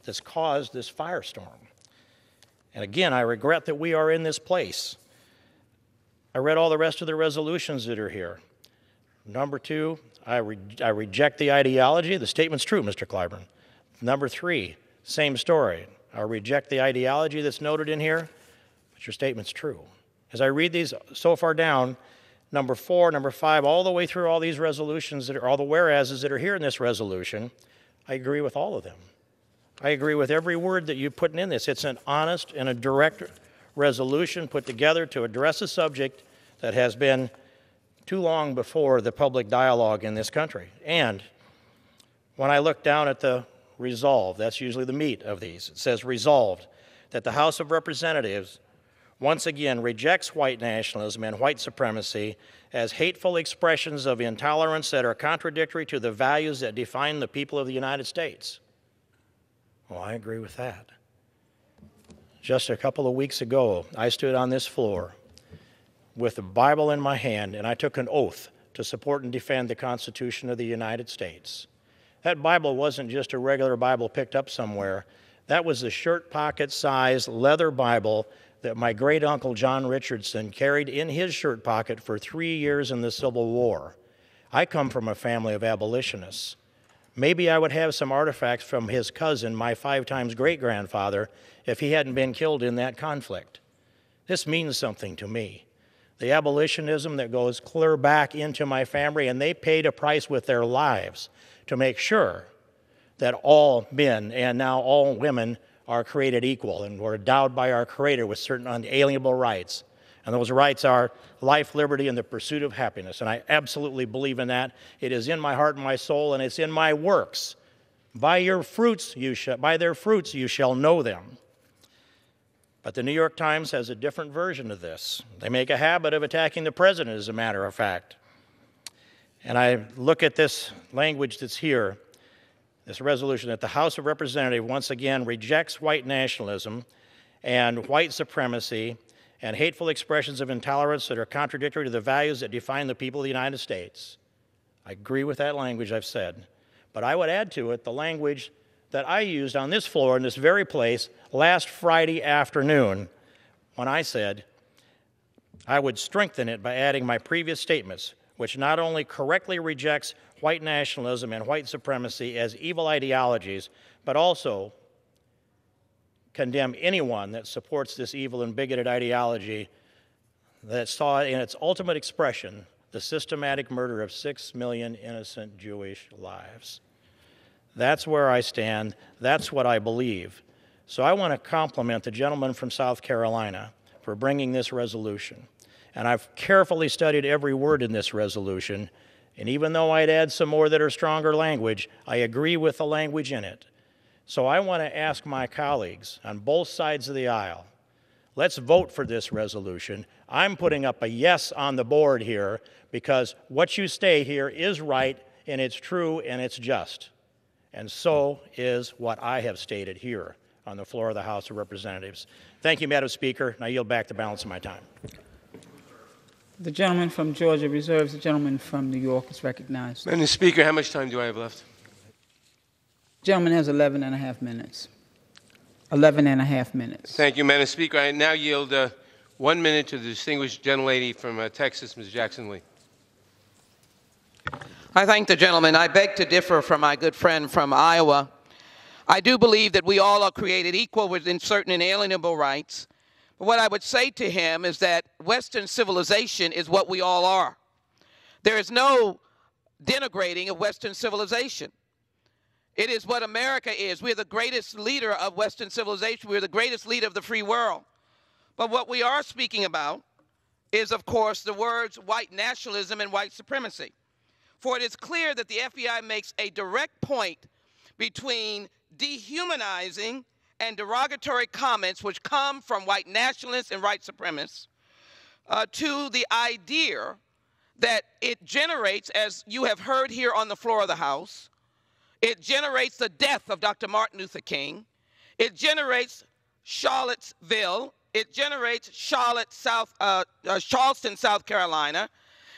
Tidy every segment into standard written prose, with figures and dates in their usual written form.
that's caused this firestorm. And again, I regret that we are in this place. I read all the rest of the resolutions that are here. Number 2, I reject the ideology. The statement's true, Mr. Clyburn. Number 3, same story. I reject the ideology that's noted in here, but your statement's true. As I read these so far down, number 4, number 5, all the way through all these resolutions, that are all the whereases that are here in this resolution, I agree with all of them. I agree with every word that you're putting in this. It's an honest and a direct resolution put together to address a subject that has been too long before the public dialogue in this country. And when I look down at the resolve, that's usually the meat of these, it says resolved that the House of Representatives once again rejects white nationalism and white supremacy as hateful expressions of intolerance that are contradictory to the values that define the people of the United States. Well, I agree with that. Just a couple of weeks ago, I stood on this floor with the Bible in my hand, and I took an oath to support and defend the Constitution of the United States. That Bible wasn't just a regular Bible picked up somewhere. That was the shirt pocket size leather Bible that my great uncle John Richardson carried in his shirt pocket for 3 years in the Civil War. I come from a family of abolitionists. Maybe I would have some artifacts from his cousin, my 5 times great-grandfather, if he hadn't been killed in that conflict. This means something to me. The abolitionism that goes clear back into my family, and they paid a price with their lives to make sure that all men and now all women are created equal and were endowed by our Creator with certain unalienable rights. And those rights are life, liberty, and the pursuit of happiness. And I absolutely believe in that. It is in my heart and my soul, and it's in my works. By their fruits you shall know them. But the New York Times has a different version of this. They make a habit of attacking the president, as a matter of fact. And I look at this language that's here, this resolution, that the House of Representatives once again rejects white nationalism and white supremacy and hateful expressions of intolerance that are contradictory to the values that define the people of the United States. I agree with that language I've said. But I would add to it the language that I used on this floor in this very place last Friday afternoon when I said I would strengthen it by adding my previous statements, which not only correctly rejects white nationalism and white supremacy as evil ideologies, but also condemn anyone that supports this evil and bigoted ideology that saw in its ultimate expression the systematic murder of 6 million innocent Jewish lives. That's where I stand. That's what I believe. So I want to compliment the gentleman from South Carolina for bringing this resolution. And I've carefully studied every word in this resolution. And even though I'd add some more that are stronger language, I agree with the language in it. So I want to ask my colleagues on both sides of the aisle, let's vote for this resolution. I'm putting up a yes on the board here because what you say here is right, and it's true, and it's just. And so is what I have stated here on the floor of the House of Representatives. Thank you, Madam Speaker, and I yield back the balance of my time. The gentleman from Georgia reserves. The gentleman from New York is recognized. Madam Speaker, how much time do I have left? The gentleman has 11 and a half minutes. 11 and a half minutes. Thank you, Madam Speaker. I now yield 1 minute to the distinguished gentlelady from Texas, Ms. Jackson-Lee. I thank the gentleman. I beg to differ from my good friend from Iowa. I do believe that we all are created equal within certain inalienable rights. But what I would say to him is that Western civilization is what we all are. There is no denigrating of Western civilization. It is what America is. We're the greatest leader of Western civilization. We're the greatest leader of the free world. But what we are speaking about is, of course, the words white nationalism and white supremacy. For it is clear that the FBI makes a direct point between dehumanizing and derogatory comments which come from white nationalists and white supremacists to the idea that it generates, as you have heard here on the floor of the House, it generates the death of Dr. Martin Luther King. It generates Charlottesville. It generates Charleston, South Carolina.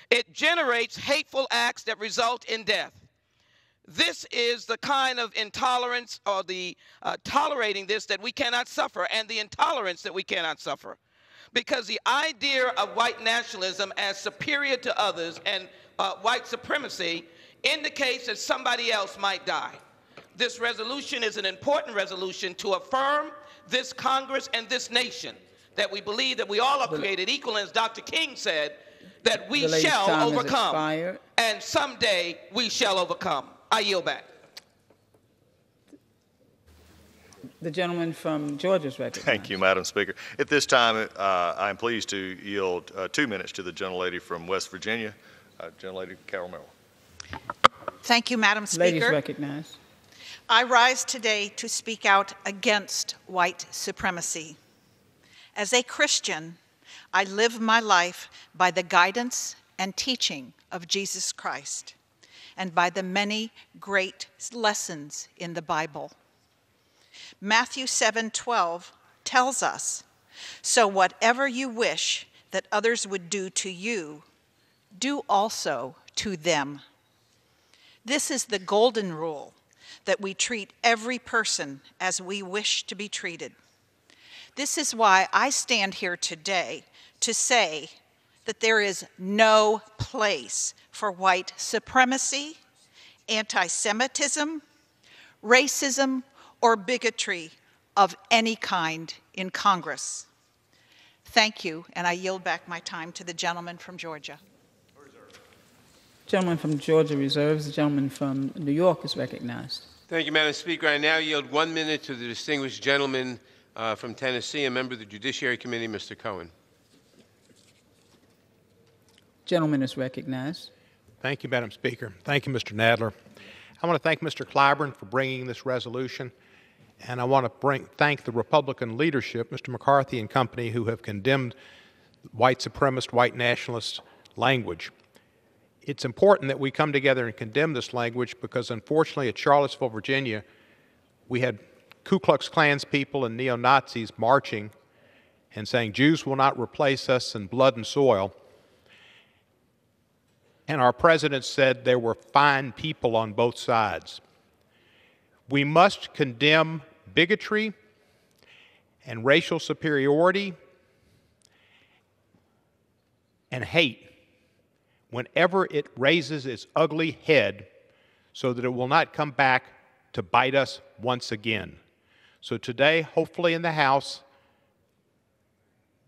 It generates hateful acts that result in death. This is the kind of intolerance or the tolerating this that we cannot suffer, and the intolerance that we cannot suffer. Because the idea of white nationalism as superior to others and white supremacy indicates that somebody else might die. This resolution is an important resolution to affirm this Congress and this nation that we believe that we all are created equal, and as Dr. King said, that we shall overcome, and someday we shall overcome. I yield back. The gentleman from Georgia is recognized. Thank you, Madam Speaker. At this time, I am pleased to yield 2 minutes to the gentlelady from West Virginia, gentlelady Carol Merrill. Thank you, Madam Speaker. Ladies recognized. I rise today to speak out against white supremacy. As a Christian, I live my life by the guidance and teaching of Jesus Christ and by the many great lessons in the Bible. Matthew 7:12 tells us, "So whatever you wish that others would do to you, do also to them." This is the golden rule, that we treat every person as we wish to be treated. This is why I stand here today to say that there is no place for white supremacy, anti-Semitism, racism, or bigotry of any kind in Congress. Thank you, and I yield back my time to the gentleman from Georgia. Gentleman from Georgia reserves. The gentleman from New York is recognized. Thank you, Madam Speaker. I now yield 1 minute to the distinguished gentleman from Tennessee, a member of the Judiciary Committee, Mr. Cohen. Gentleman is recognized. Thank you, Madam Speaker. Thank you, Mr. Nadler. I want to thank Mr. Clyburn for bringing this resolution, and I want to thank the Republican leadership, Mr. McCarthy and company, who have condemned white supremacist, white nationalist language. It's important that we come together and condemn this language because, unfortunately, at Charlottesville, Virginia, we had Ku Klux Klans people and neo-Nazis marching and saying, "Jews will not replace us in blood and soil." And our president said there were fine people on both sides. We must condemn bigotry and racial superiority and hate whenever it raises its ugly head so that it will not come back to bite us once again. So today, hopefully in the House,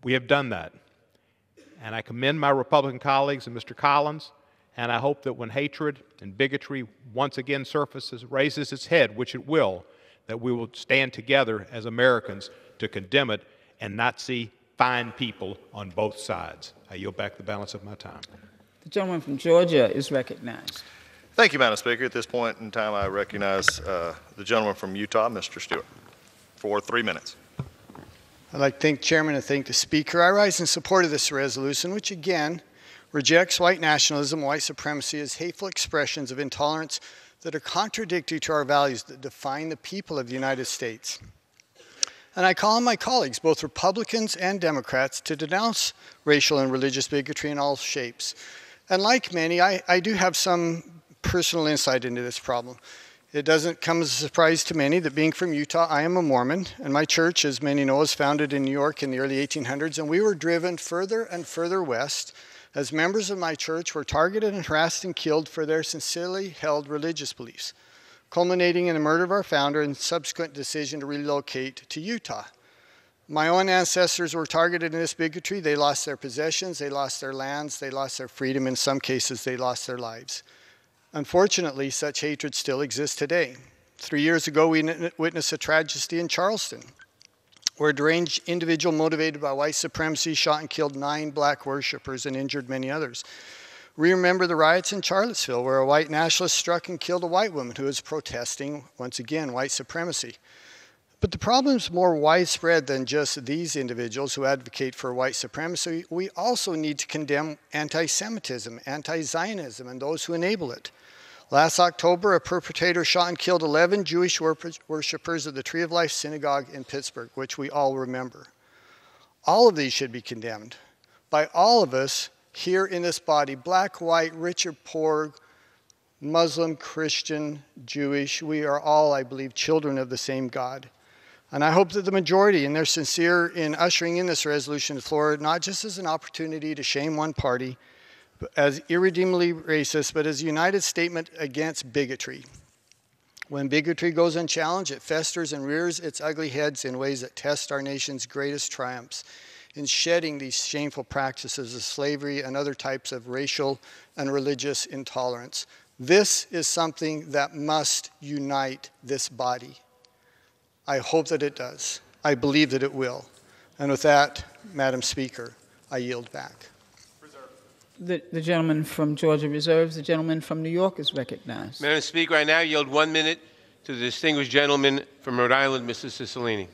we have done that. And I commend my Republican colleagues and Mr. Collins, and I hope that when hatred and bigotry once again surfaces, raises its head, which it will, that we will stand together as Americans to condemn it and not see fine people on both sides. I yield back the balance of my time. The gentleman from Georgia is recognized. Thank you, Madam Speaker. At this point in time, I recognize the gentleman from Utah, Mr. Stewart, for 3 minutes. I'd like to thank the Chairman and thank the Speaker. I rise in support of this resolution, which again rejects white nationalism, white supremacy as hateful expressions of intolerance that are contradictory to our values that define the people of the United States. And I call on my colleagues, both Republicans and Democrats, to denounce racial and religious bigotry in all shapes. And like many, I do have some personal insight into this problem. It doesn't come as a surprise to many that being from Utah, I am a Mormon, and my church, as many know, was founded in New York in the early 1800s, and we were driven further and further west as members of my church were targeted and harassed and killed for their sincerely held religious beliefs, culminating in the murder of our founder and subsequent decision to relocate to Utah. My own ancestors were targeted in this bigotry. They lost their possessions, they lost their lands, they lost their freedom. In some cases, they lost their lives. Unfortunately, such hatred still exists today. 3 years ago, we witnessed a tragedy in Charleston, where a deranged individual motivated by white supremacy shot and killed 9 black worshipers and injured many others. We remember the riots in Charlottesville, where a white nationalist struck and killed a white woman who was protesting, once again, white supremacy. But the problem is more widespread than just these individuals who advocate for white supremacy. We also need to condemn anti-Semitism, anti-Zionism, and those who enable it. Last October, a perpetrator shot and killed 11 Jewish worshipers at the Tree of Life Synagogue in Pittsburgh, which we all remember. All of these should be condemned by all of us here in this body, black, white, rich or poor, Muslim, Christian, Jewish, we are all, I believe, children of the same God. And I hope that the majority, and they're sincere in ushering in this resolution to the floor, not just as an opportunity to shame one party, but as irredeemably racist, but as a united statement against bigotry. When bigotry goes unchallenged, it festers and rears its ugly heads in ways that test our nation's greatest triumphs in shedding these shameful practices of slavery and other types of racial and religious intolerance. This is something that must unite this body. I hope that it does. I believe that it will. And with that, Madam Speaker, I yield back. The gentleman from Georgia reserves. The gentleman from New York is recognized. Madam Speaker, I now yield 1 minute to the distinguished gentleman from Rhode Island, Mr. Cicilline.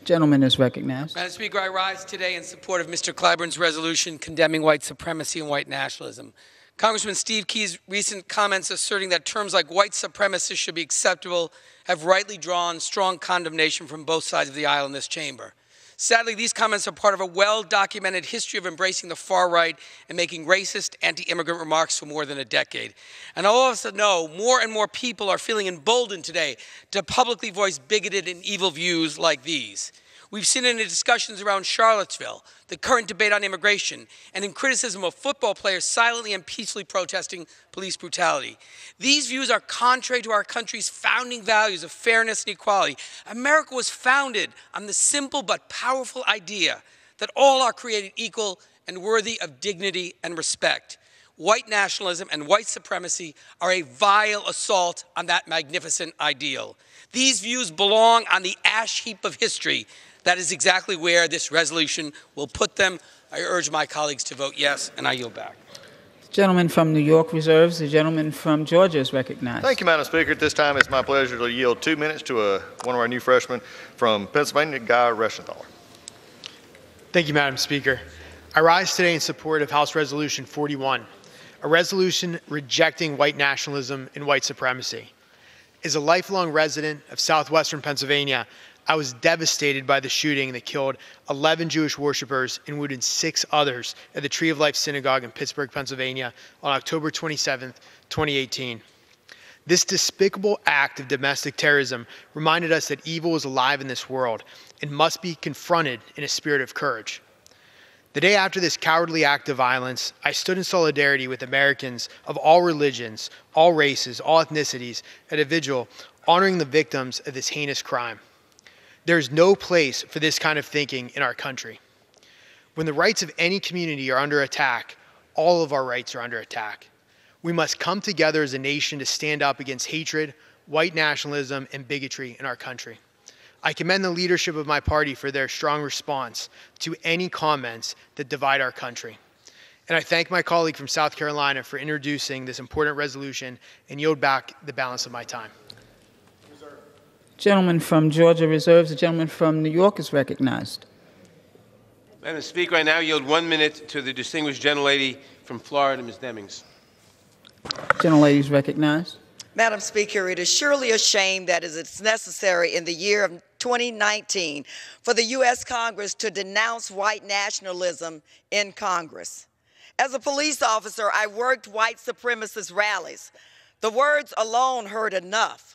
Gentleman is recognized. Madam Speaker, I rise today in support of Mr. Clyburn's resolution condemning white supremacy and white nationalism. Congressman Steve Key's recent comments asserting that terms like white supremacist should be acceptable have rightly drawn strong condemnation from both sides of the aisle in this chamber. Sadly, these comments are part of a well-documented history of embracing the far right and making racist, anti-immigrant remarks for more than a decade. And all of us know more and more people are feeling emboldened today to publicly voice bigoted and evil views like these. We've seen it in the discussions around Charlottesville, the current debate on immigration, and in criticism of football players silently and peacefully protesting police brutality. These views are contrary to our country's founding values of fairness and equality. America was founded on the simple but powerful idea that all are created equal and worthy of dignity and respect. White nationalism and white supremacy are a vile assault on that magnificent ideal. These views belong on the ash heap of history. That is exactly where this resolution will put them. I urge my colleagues to vote yes, and I yield back. The gentleman from New York reserves. The gentleman from Georgia is recognized. Thank you, Madam Speaker. At this time, it's my pleasure to yield 2 minutes to one of our new freshmen from Pennsylvania, Guy Reschenthaler. Thank you, Madam Speaker. I rise today in support of House Resolution 41, a resolution rejecting white nationalism and white supremacy. As a lifelong resident of southwestern Pennsylvania, I was devastated by the shooting that killed 11 Jewish worshipers and wounded 6 others at the Tree of Life Synagogue in Pittsburgh, Pennsylvania on October 27, 2018. This despicable act of domestic terrorism reminded us that evil is alive in this world and must be confronted in a spirit of courage. The day after this cowardly act of violence, I stood in solidarity with Americans of all religions, all races, all ethnicities at a vigil honoring the victims of this heinous crime. There is no place for this kind of thinking in our country. When the rights of any community are under attack, all of our rights are under attack. We must come together as a nation to stand up against hatred, white nationalism, and bigotry in our country. I commend the leadership of my party for their strong response to any comments that divide our country. And I thank my colleague from South Carolina for introducing this important resolution and yield back the balance of my time. Gentleman from Georgia reserves. The gentleman from New York is recognized. Madam Speaker, I now yield 1 minute to the distinguished gentlelady from Florida, Ms. Demings. Gentlelady is recognized. Madam Speaker, it is surely a shame that it is necessary in the year of 2019 for the U.S. Congress to denounce white nationalism in Congress. As a police officer, I worked white supremacist rallies. The words alone hurt enough.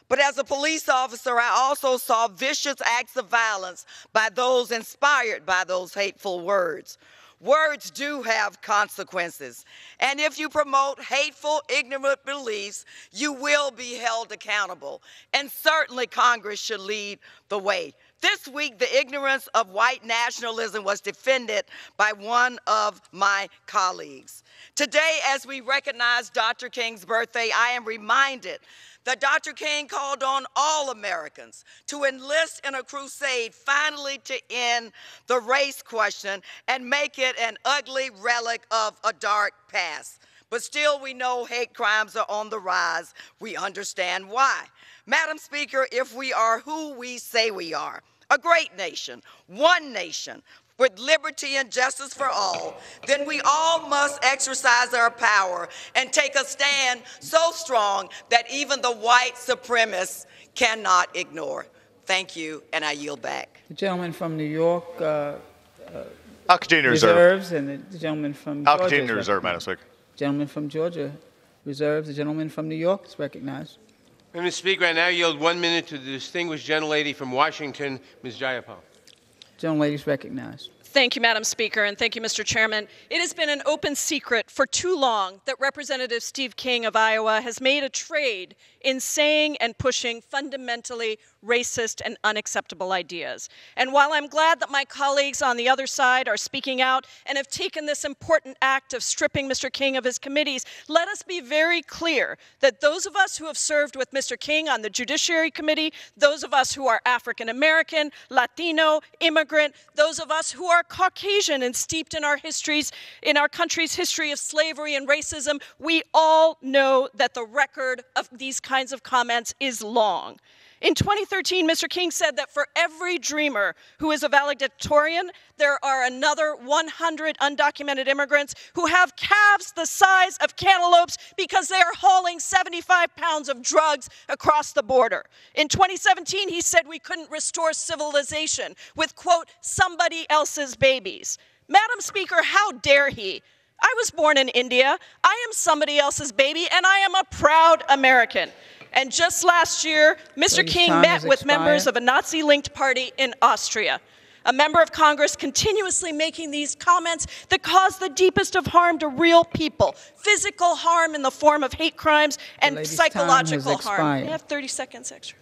But as a police officer, I also saw vicious acts of violence by those inspired by those hateful words. Words do have consequences. And if you promote hateful, ignorant beliefs, you will be held accountable. And certainly Congress should lead the way. This week, the ignorance of white nationalism was defended by one of my colleagues. Today, as we recognize Dr. King's birthday, I am reminded that Dr. King called on all Americans to enlist in a crusade finally to end the race question and make it an ugly relic of a dark past. But still, we know hate crimes are on the rise. We understand why. Madam Speaker, if we are who we say we are, a great nation, one nation, with liberty and justice for all, then we all must exercise our power and take a stand so strong that even the white supremacists cannot ignore. Thank you, and I yield back. The gentleman from New York I'll continue to reserves, and the gentleman from Georgia. I'll continue to reserve, Madam Speaker. Gentleman from Georgia reserves. The gentleman from New York is recognized. Mr. Speaker, I now yield 1 minute to the distinguished gentlelady from Washington, Ms. Jayapal. Gentlelady is recognized. Thank you, Madam Speaker, and thank you, Mr. Chairman. It has been an open secret for too long that Representative Steve King of Iowa has made a trade in saying and pushing fundamentally racist and unacceptable ideas. And while I'm glad that my colleagues on the other side are speaking out and have taken this important act of stripping Mr. King of his committees, let us be very clear that those of us who have served with Mr. King on the Judiciary Committee, those of us who are African American, Latino, immigrant, those of us who are Caucasian and steeped in our histories, in our country's history of slavery and racism, we all know that the record of these kinds of comments is long. In 2013, Mr. King said that for every dreamer who is a valedictorian, there are another 100 undocumented immigrants who have calves the size of cantaloupes because they are hauling 75 pounds of drugs across the border. In 2017, he said we couldn't restore civilization with, quote, somebody else's babies. Madam Speaker, how dare he? I was born in India. I am somebody else's baby, and I am a proud American. And just last year, Mr. King met with members of a Nazi-linked party in Austria. A member of Congress continuously making these comments that cause the deepest of harm to real people, physical harm in the form of hate crimes and psychological harm. May I have 30 seconds extra?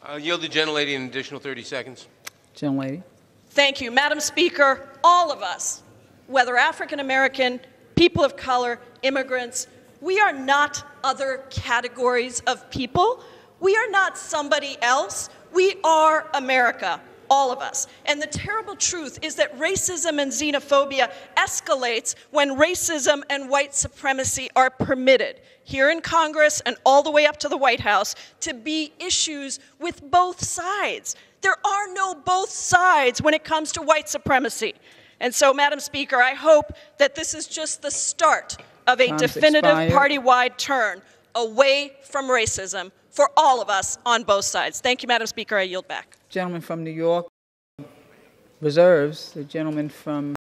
I'll yield the gentlelady an additional 30 seconds. Gentlelady. Thank you. Madam Speaker, all of us, whether African American, people of color, immigrants, we are not other categories of people. We are not somebody else. We are America, all of us. And the terrible truth is that racism and xenophobia escalates when racism and white supremacy are permitted here in Congress and all the way up to the White House to be issues with both sides. There are no both sides when it comes to white supremacy. And so, Madam Speaker, I hope that this is just the start of a definitive party-wide turn away from racism for all of us on both sides. Thank you, Madam Speaker. I yield back. Gentleman from New York reserves. The gentleman from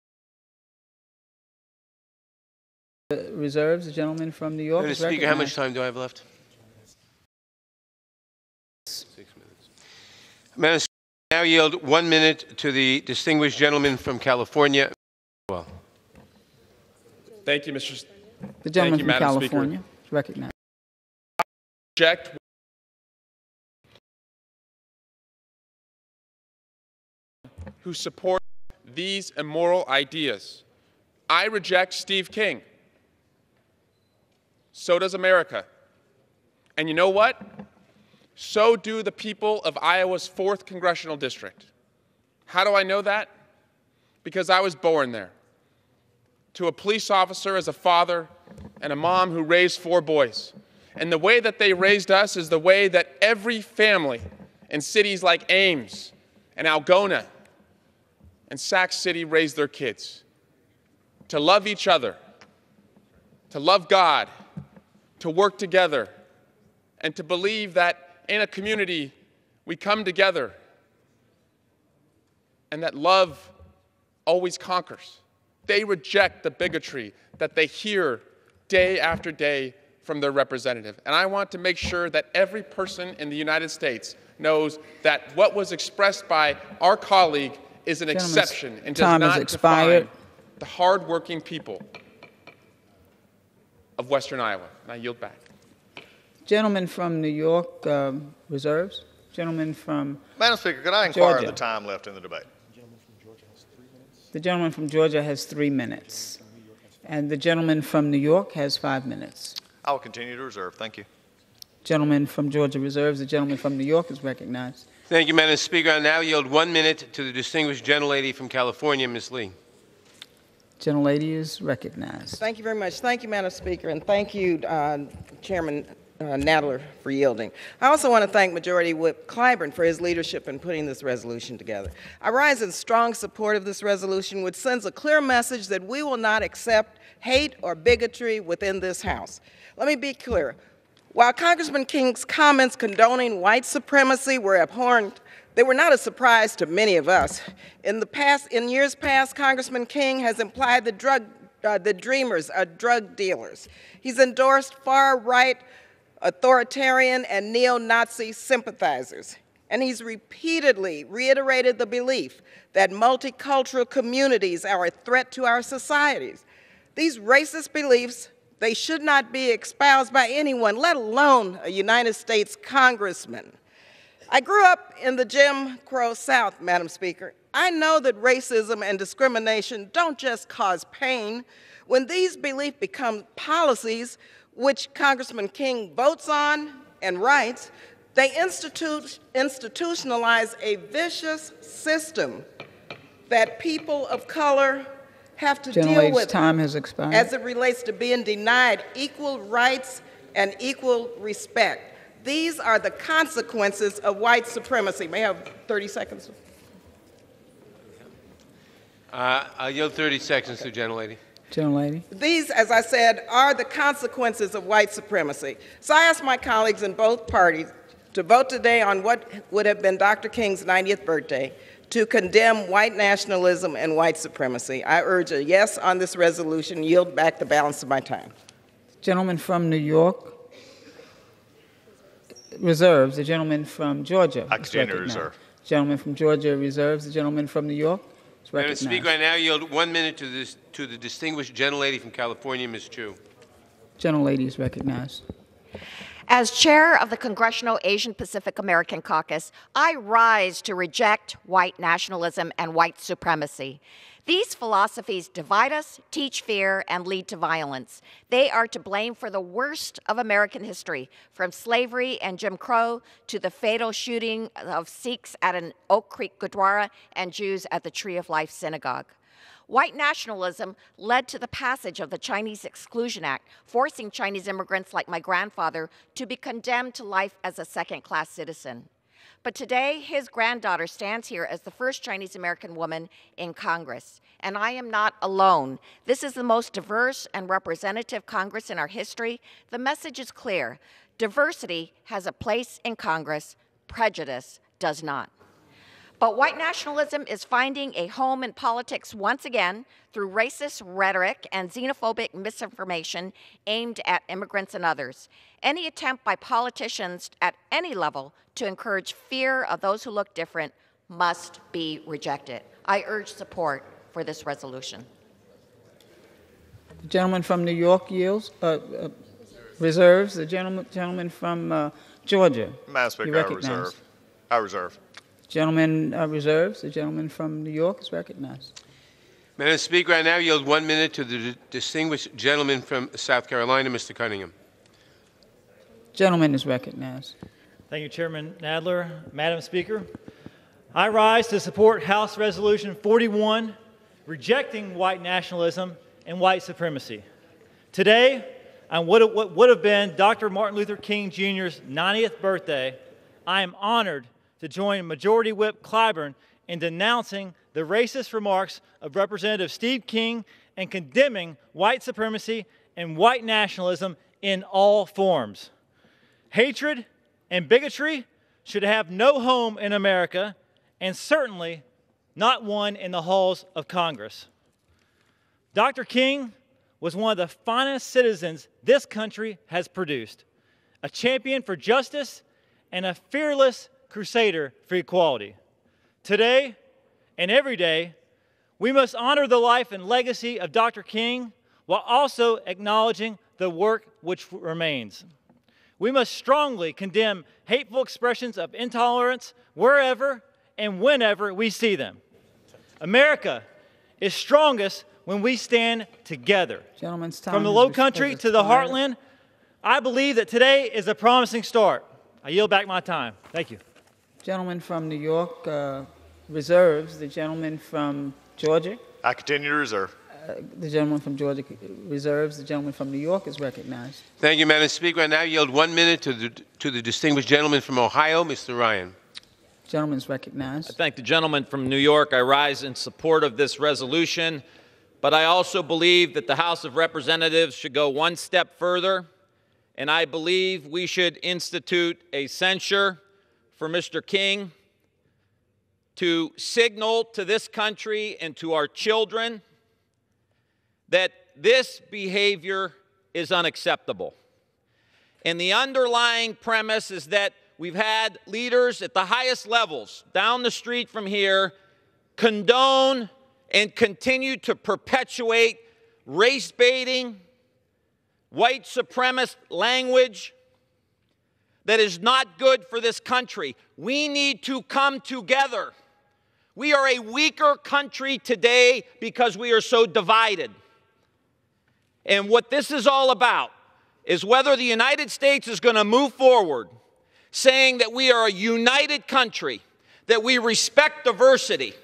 reserves. The gentleman from New York. Mr. Speaker, how much time do I have left? 6 minutes. Madam Speaker, I now yield 1 minute to the distinguished gentleman from California. Well, thank you, Mr. The gentleman from California is recognized. Reject who support these immoral ideas. I reject Steve King. So does America. And you know what? So do the people of Iowa's 4th Congressional District. How do I know that? Because I was born there. To a police officer as a father and a mom who raised 4 boys. And the way that they raised us is the way that every family in cities like Ames and Algona and Sac City raised their kids. To love each other, to love God, to work together, and to believe that in a community we come together and that love always conquers. They reject the bigotry that they hear day after day from their representative. And I want to make sure that every person in the United States knows that what was expressed by our colleague is an exception and does not define the hardworking people of Western Iowa. And I yield back. Gentleman from New York reserves. Gentleman from Madam Speaker, could I inquire of the time left in the debate? The gentleman from Georgia has 3 minutes. And the gentleman from New York has 5 minutes. I will continue to reserve. Thank you. Gentleman from Georgia reserves. The gentleman from New York is recognized. Thank you, Madam Speaker. I now yield 1 minute to the distinguished gentlelady from California, Ms. Lee. Gentlelady is recognized. Thank you very much. Thank you, Madam Speaker, and thank you, Chairman Nadler, for yielding. I also want to thank Majority Whip Clyburn for his leadership in putting this resolution together. I rise in strong support of this resolution, which sends a clear message that we will not accept hate or bigotry within this House. Let me be clear. While Congressman King's comments condoning white supremacy were abhorrent, they were not a surprise to many of us. In years past, Congressman King has implied that drug the dreamers are drug dealers. He's endorsed far-right authoritarian and neo-Nazi sympathizers. And he's repeatedly reiterated the belief that multicultural communities are a threat to our societies. These racist beliefs, they should not be espoused by anyone, let alone a United States congressman. I grew up in the Jim Crow South, Madam Speaker. I know that racism and discrimination don't just cause pain. When these beliefs become policies, which Congressman King votes on and writes, they institutionalize a vicious system that people of color have to deal with time has expired. as it relates to being denied equal rights and equal respect. These are the consequences of white supremacy. May I have 30 seconds? I'll yield 30 seconds to the gentlelady. Gentlelady. These, as I said, are the consequences of white supremacy. So I ask my colleagues in both parties to vote today on what would have been Dr. King's 90th birthday to condemn white nationalism and white supremacy. I urge a yes on this resolution, yield back the balance of my time. Gentleman from New York reserves. The gentleman from Georgia. I continue to reserve. Gentleman from Georgia reserves. The gentleman from New York is Madam recognized. Speaker, I now yield 1 minute to the distinguished gentlelady from California, Ms. Chu. Gentlelady is recognized. As chair of the Congressional Asian Pacific American Caucus, I rise to reject white nationalism and white supremacy. These philosophies divide us, teach fear, and lead to violence. They are to blame for the worst of American history, from slavery and Jim Crow to the fatal shooting of Sikhs at an Oak Creek Gurdwara and Jews at the Tree of Life Synagogue. White nationalism led to the passage of the Chinese Exclusion Act, forcing Chinese immigrants like my grandfather to be condemned to life as a second-class citizen. But today, his granddaughter stands here as the first Chinese-American woman in Congress. And I am not alone. This is the most diverse and representative Congress in our history. The message is clear. Diversity has a place in Congress. Prejudice does not. But white nationalism is finding a home in politics once again through racist rhetoric and xenophobic misinformation aimed at immigrants and others. Any attempt by politicians at any level to encourage fear of those who look different must be rejected. I urge support for this resolution. The gentleman from New York yields, reserves. The gentleman from Georgia. Madam Speaker, I reserve. Gentleman reserves. The gentleman from New York is recognized. Madam Speaker, I now yield 1 minute to the distinguished gentleman from South Carolina, Mr. Cunningham. Gentleman is recognized. Thank you, Chairman Nadler. Madam Speaker, I rise to support House Resolution 41, rejecting white nationalism and white supremacy. Today, on what would have been Dr. Martin Luther King Jr.'s 90th birthday, I am honored to join Majority Whip Clyburn in denouncing the racist remarks of Representative Steve King and condemning white supremacy and white nationalism in all forms. Hatred and bigotry should have no home in America, and certainly not one in the halls of Congress. Dr. King was one of the finest citizens this country has produced, a champion for justice and a fearless crusader for equality. Today and every day, we must honor the life and legacy of Dr. King while also acknowledging the work which remains. We must strongly condemn hateful expressions of intolerance wherever and whenever we see them. America is strongest when we stand together. Gentleman's time From the low country to the heartland, I believe that today is a promising start. I yield back my time. Thank you. Gentleman from New York reserves. The gentleman from Georgia. I continue to reserve. The gentleman from Georgia reserves. The gentleman from New York is recognized. Thank you, Madam Speaker. I now yield 1 minute to the distinguished gentleman from Ohio, Mr. Ryan. Gentleman is recognized. I thank the gentleman from New York. I rise in support of this resolution, but I also believe that the House of Representatives should go one step further, and I believe we should institute a censure for Mr. King to signal to this country and to our children that this behavior is unacceptable. And the underlying premise is that we've had leaders at the highest levels down the street from here condone and continue to perpetuate race baiting, white supremacist language that is not good for this country. We need to come together. We are a weaker country today because we are so divided. And what this is all about is whether the United States is going to move forward saying that we are a united country, that we respect diversity,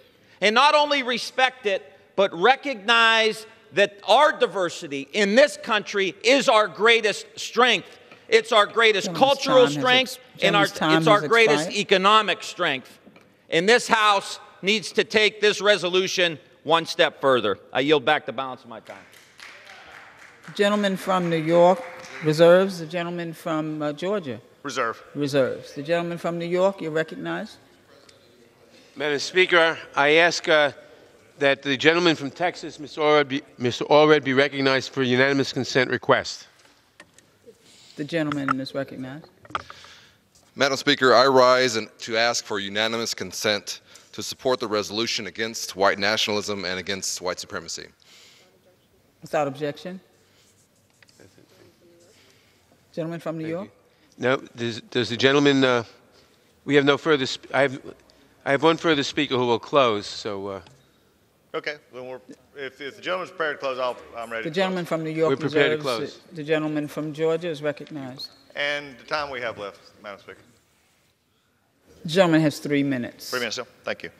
and not only respect it, but recognize that our diversity in this country is our greatest strength. It's our greatest cultural strength, and it's our greatest economic strength. And this House needs to take this resolution one step further. I yield back the balance of my time. The gentleman from New York reserves. The gentleman from Georgia. Reserve. Reserves. The gentleman from New York, you're recognized. Madam Speaker, I ask that the gentleman from Texas, Mr. Allred, be recognized for a unanimous consent request. The gentleman is recognized. Madam Speaker, I rise to ask for unanimous consent to support the resolution against white nationalism and against white supremacy. Without objection. Gentleman from New York. No, does the gentleman? We have no further. I have one further speaker who will close. So. Okay. Then if the gentleman's prepared to close, I'm ready. The gentleman from New York. We're prepared to close. The gentleman from Georgia is recognized. And the time we have left, Madam Speaker. The gentleman has 3 minutes. 3 minutes, thank you.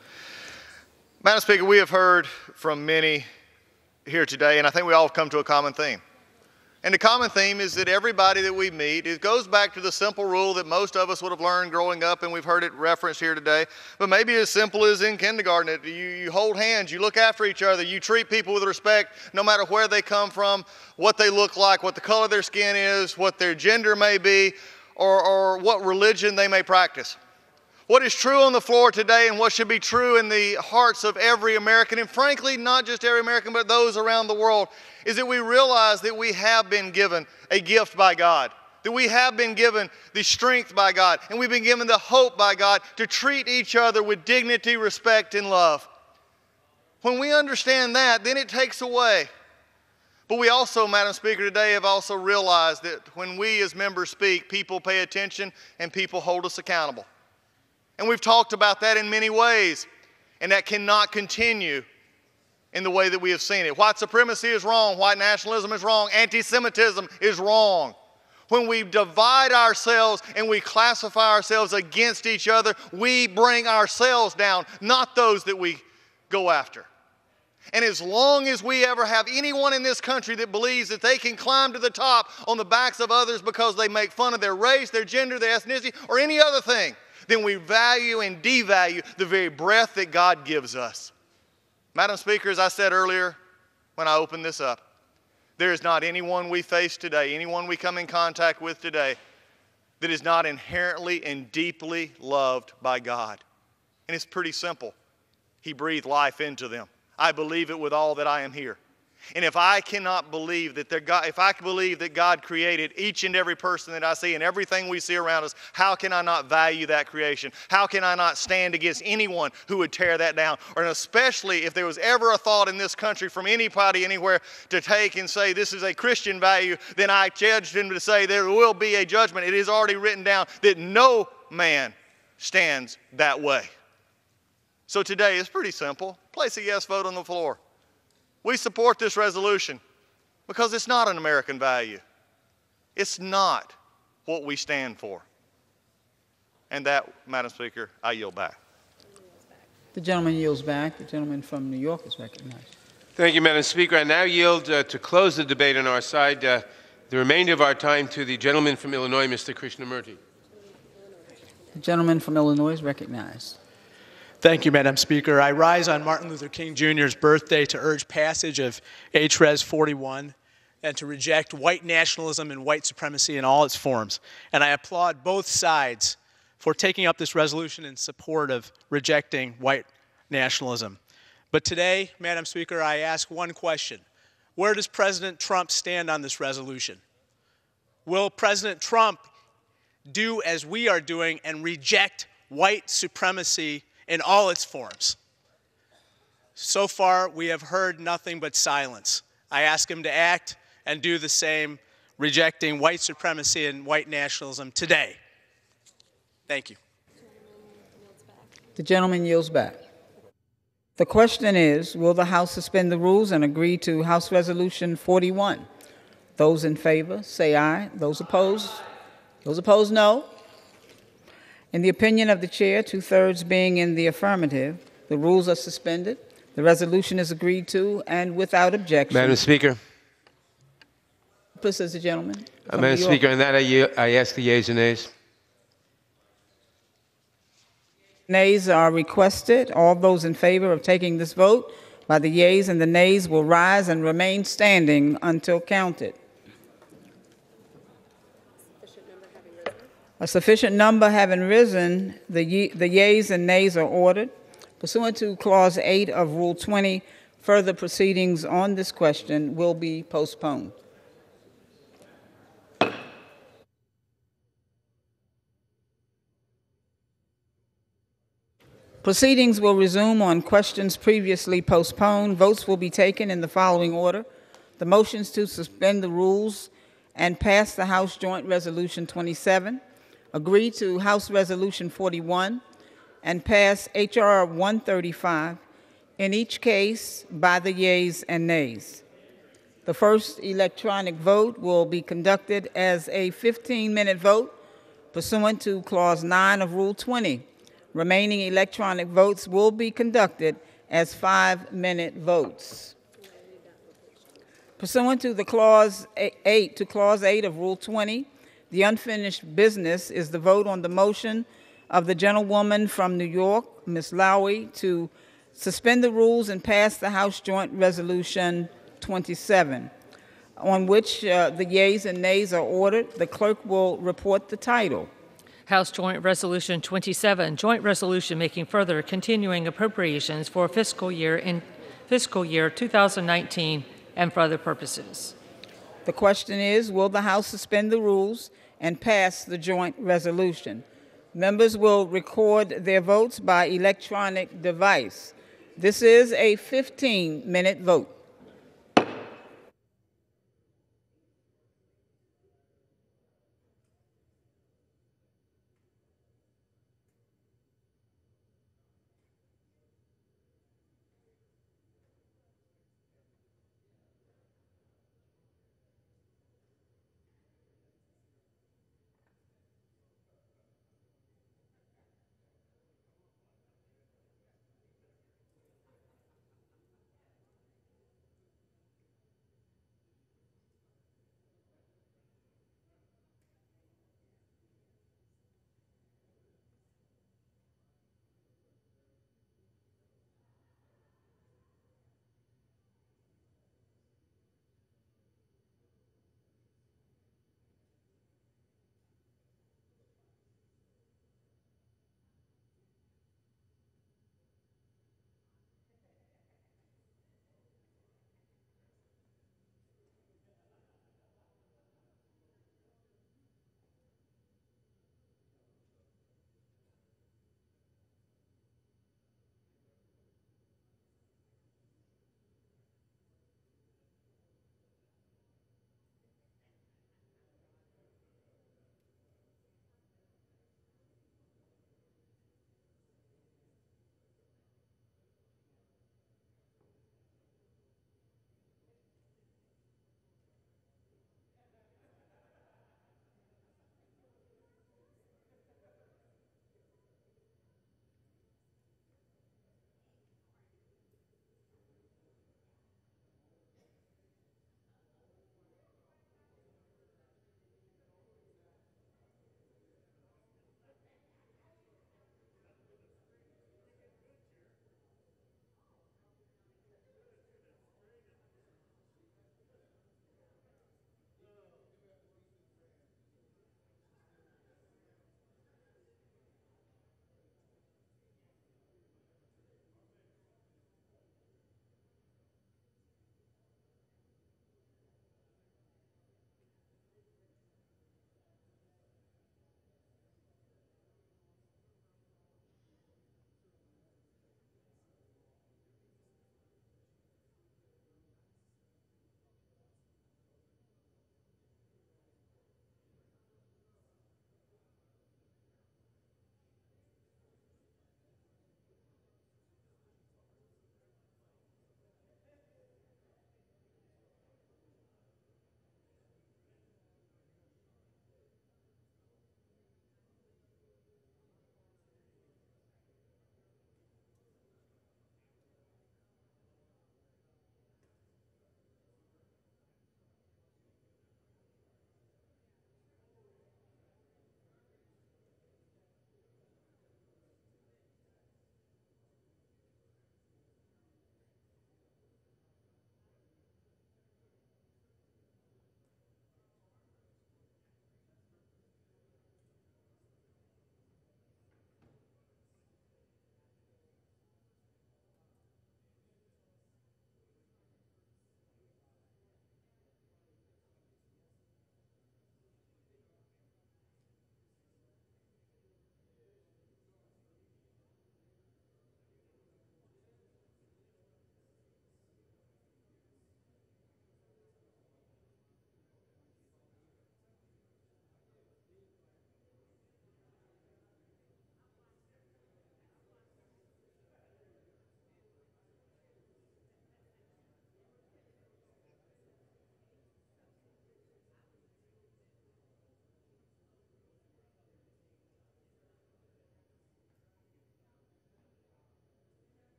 Madam Speaker, we have heard from many here today, and I think we all have come to a common theme. And the common theme is that everybody that we meet, it goes back to the simple rule that most of us would have learned growing up, and we've heard it referenced here today, but maybe as simple as in kindergarten, you hold hands, you look after each other, you treat people with respect no matter where they come from, what they look like, what the color of their skin is, what their gender may be, or what religion they may practice. What is true on the floor today and what should be true in the hearts of every American, and frankly, not just every American, but those around the world, is that we realize that we have been given a gift by God, that we have been given the strength by God, and we've been given the hope by God to treat each other with dignity, respect, and love. When we understand that, then it takes away. But we also, Madam Speaker, today have also realized that when we as members speak, people pay attention and people hold us accountable. And we've talked about that in many ways, and that cannot continue in the way that we have seen it. White supremacy is wrong. White nationalism is wrong. Anti-Semitism is wrong. When we divide ourselves and we classify ourselves against each other, we bring ourselves down, not those that we go after. And as long as we ever have anyone in this country that believes that they can climb to the top on the backs of others because they make fun of their race, their gender, their ethnicity, or any other thing, then we value and devalue the very breath that God gives us. Madam Speaker, as I said earlier when I opened this up, there is not anyone we face today, anyone we come in contact with today, that is not inherently and deeply loved by God. And it's pretty simple. He breathed life into them. I believe it with all that I am here. And if I cannot believe that if I believe that God created each and every person that I see and everything we see around us, how can I not value that creation? How can I not stand against anyone who would tear that down? Or especially if there was ever a thought in this country from anybody anywhere to take and say this is a Christian value, then I judge them to say there will be a judgment. It is already written down that no man stands that way. So today is pretty simple. Place a yes vote on the floor. We support this resolution because it's not an American value. It's not what we stand for. And that, Madam Speaker, I yield back. The gentleman yields back. The gentleman from New York is recognized. Thank you, Madam Speaker. I now yield to close the debate on our side the remainder of our time to the gentleman from Illinois, Mr. Krishnamurti. The gentleman from Illinois is recognized. Thank you, Madam Speaker. I rise on Martin Luther King Jr.'s birthday to urge passage of H.Res. 41 and to reject white nationalism and white supremacy in all its forms. And I applaud both sides for taking up this resolution in support of rejecting white nationalism. But today, Madam Speaker, I ask one question. Where does President Trump stand on this resolution? Will President Trump do as we are doing and reject white supremacy in all its forms? So far, we have heard nothing but silence. I ask him to act and do the same, rejecting white supremacy and white nationalism today. Thank you. The gentleman yields back. The question is, will the House suspend the rules and agree to House Resolution 41? Those in favor, say aye. Those opposed, no. In the opinion of the chair, 2/3 being in the affirmative, the rules are suspended. The resolution is agreed to and without objection. Madam Speaker. Please, as the gentleman. Madam Speaker, on that I ask the yeas and nays. Nays are requested. All those in favor of taking this vote by the yeas and the nays will rise and remain standing until counted. A sufficient number having risen, the yeas and nays are ordered. Pursuant to Clause 8 of Rule 20, further proceedings on this question will be postponed. Proceedings will resume on questions previously postponed. Votes will be taken in the following order. The motions to suspend the rules and pass the House Joint Resolution 27, agree to House Resolution 41, and pass H.R. 135, in each case by the yeas and nays. The first electronic vote will be conducted as a 15-minute vote pursuant to Clause 9 of Rule 20. Remaining electronic votes will be conducted as 5-minute votes. Pursuant to the Clause 8 of Rule 20, the unfinished business is the vote on the motion of the gentlewoman from New York, Ms. Lowey, to suspend the rules and pass the House Joint Resolution 27, on which the yeas and nays are ordered. The clerk will report the title. House Joint Resolution 27, Joint Resolution making further continuing appropriations for fiscal year 2019 and for other purposes. The question is, will the House suspend the rules and pass the joint resolution? Members will record their votes by electronic device. This is a 15-minute vote.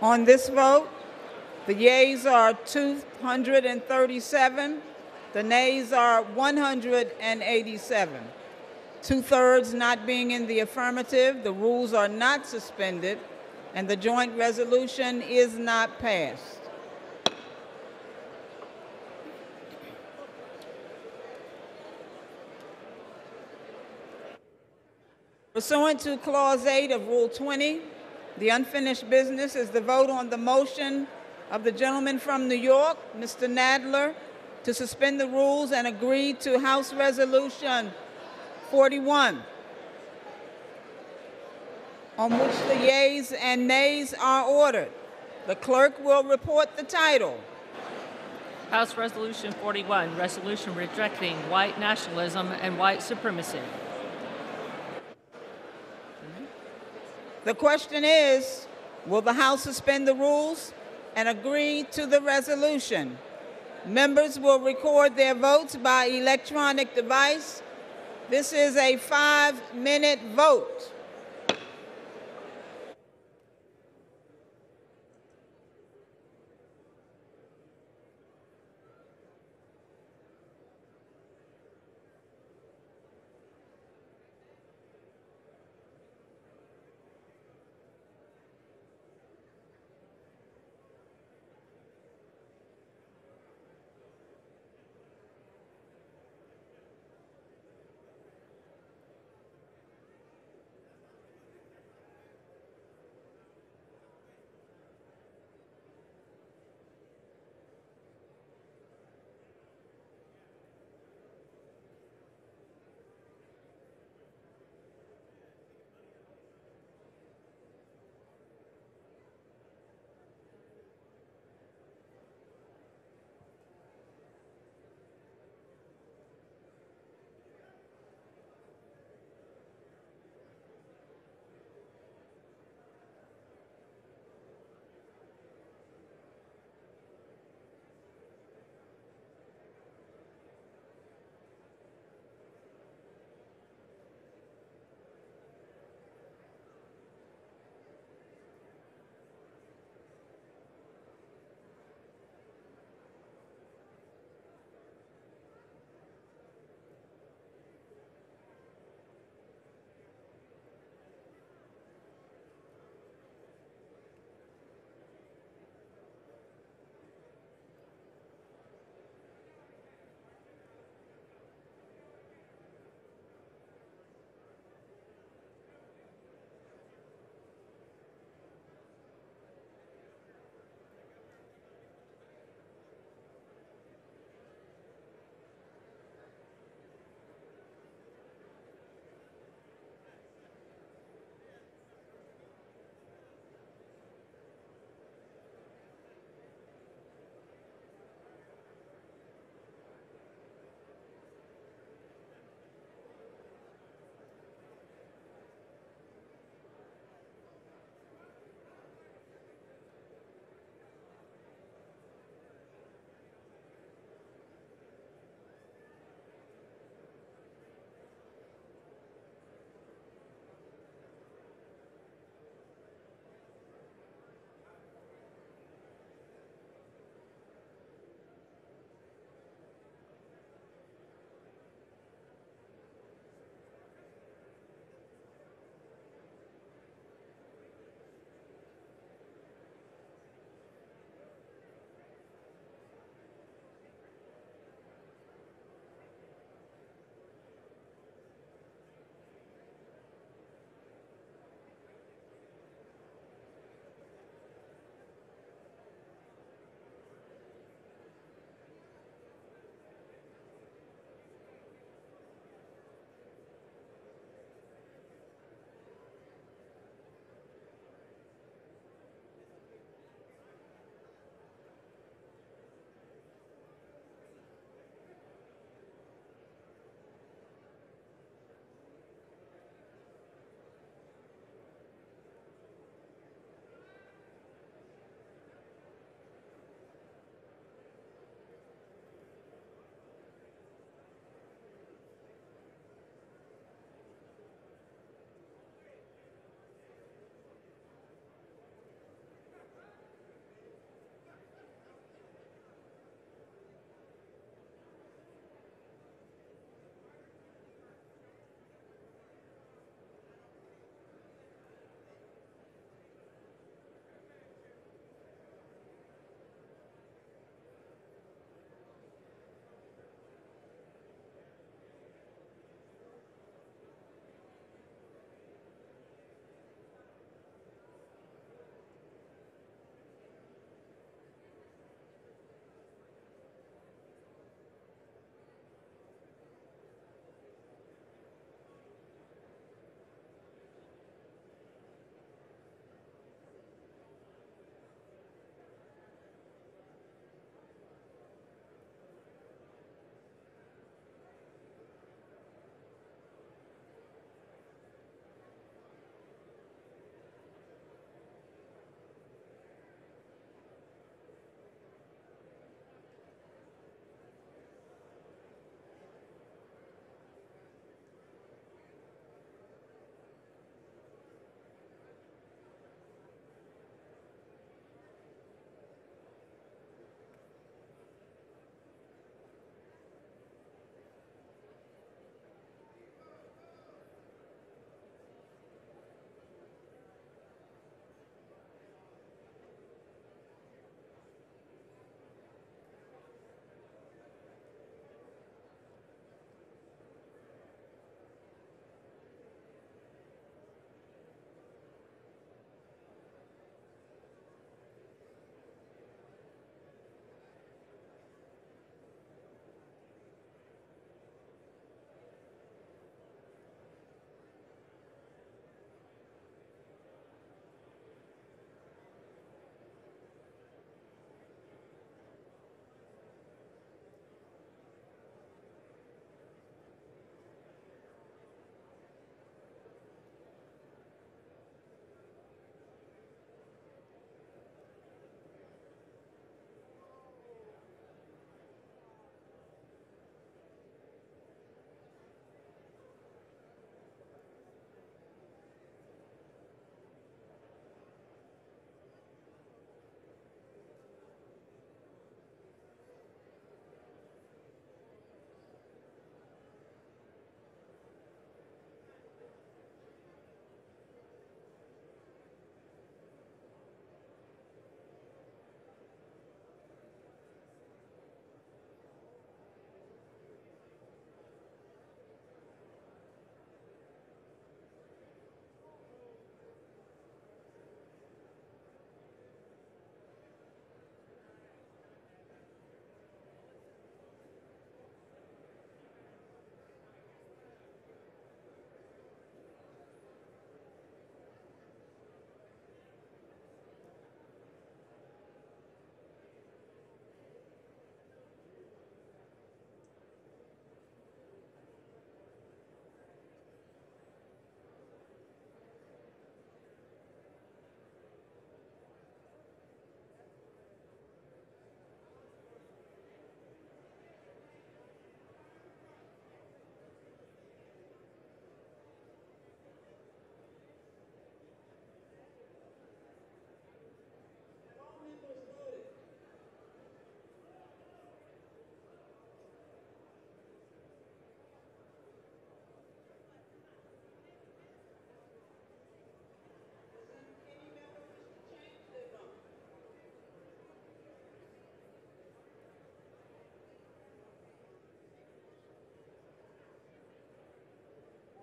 On this vote, the yeas are 237, the nays are 187. Two-thirds not being in the affirmative, the rules are not suspended, and the joint resolution is not passed. Pursuant to Clause 8 of Rule 20, the unfinished business is the vote on the motion of the gentleman from New York, Mr. Nadler, to suspend the rules and agree to House Resolution 41, on which the yeas and nays are ordered. The clerk will report the title. House Resolution 41, resolution rejecting white nationalism and white supremacy. The question is, will the House suspend the rules and agree to the resolution? Members will record their votes by electronic device. This is a 5-minute vote.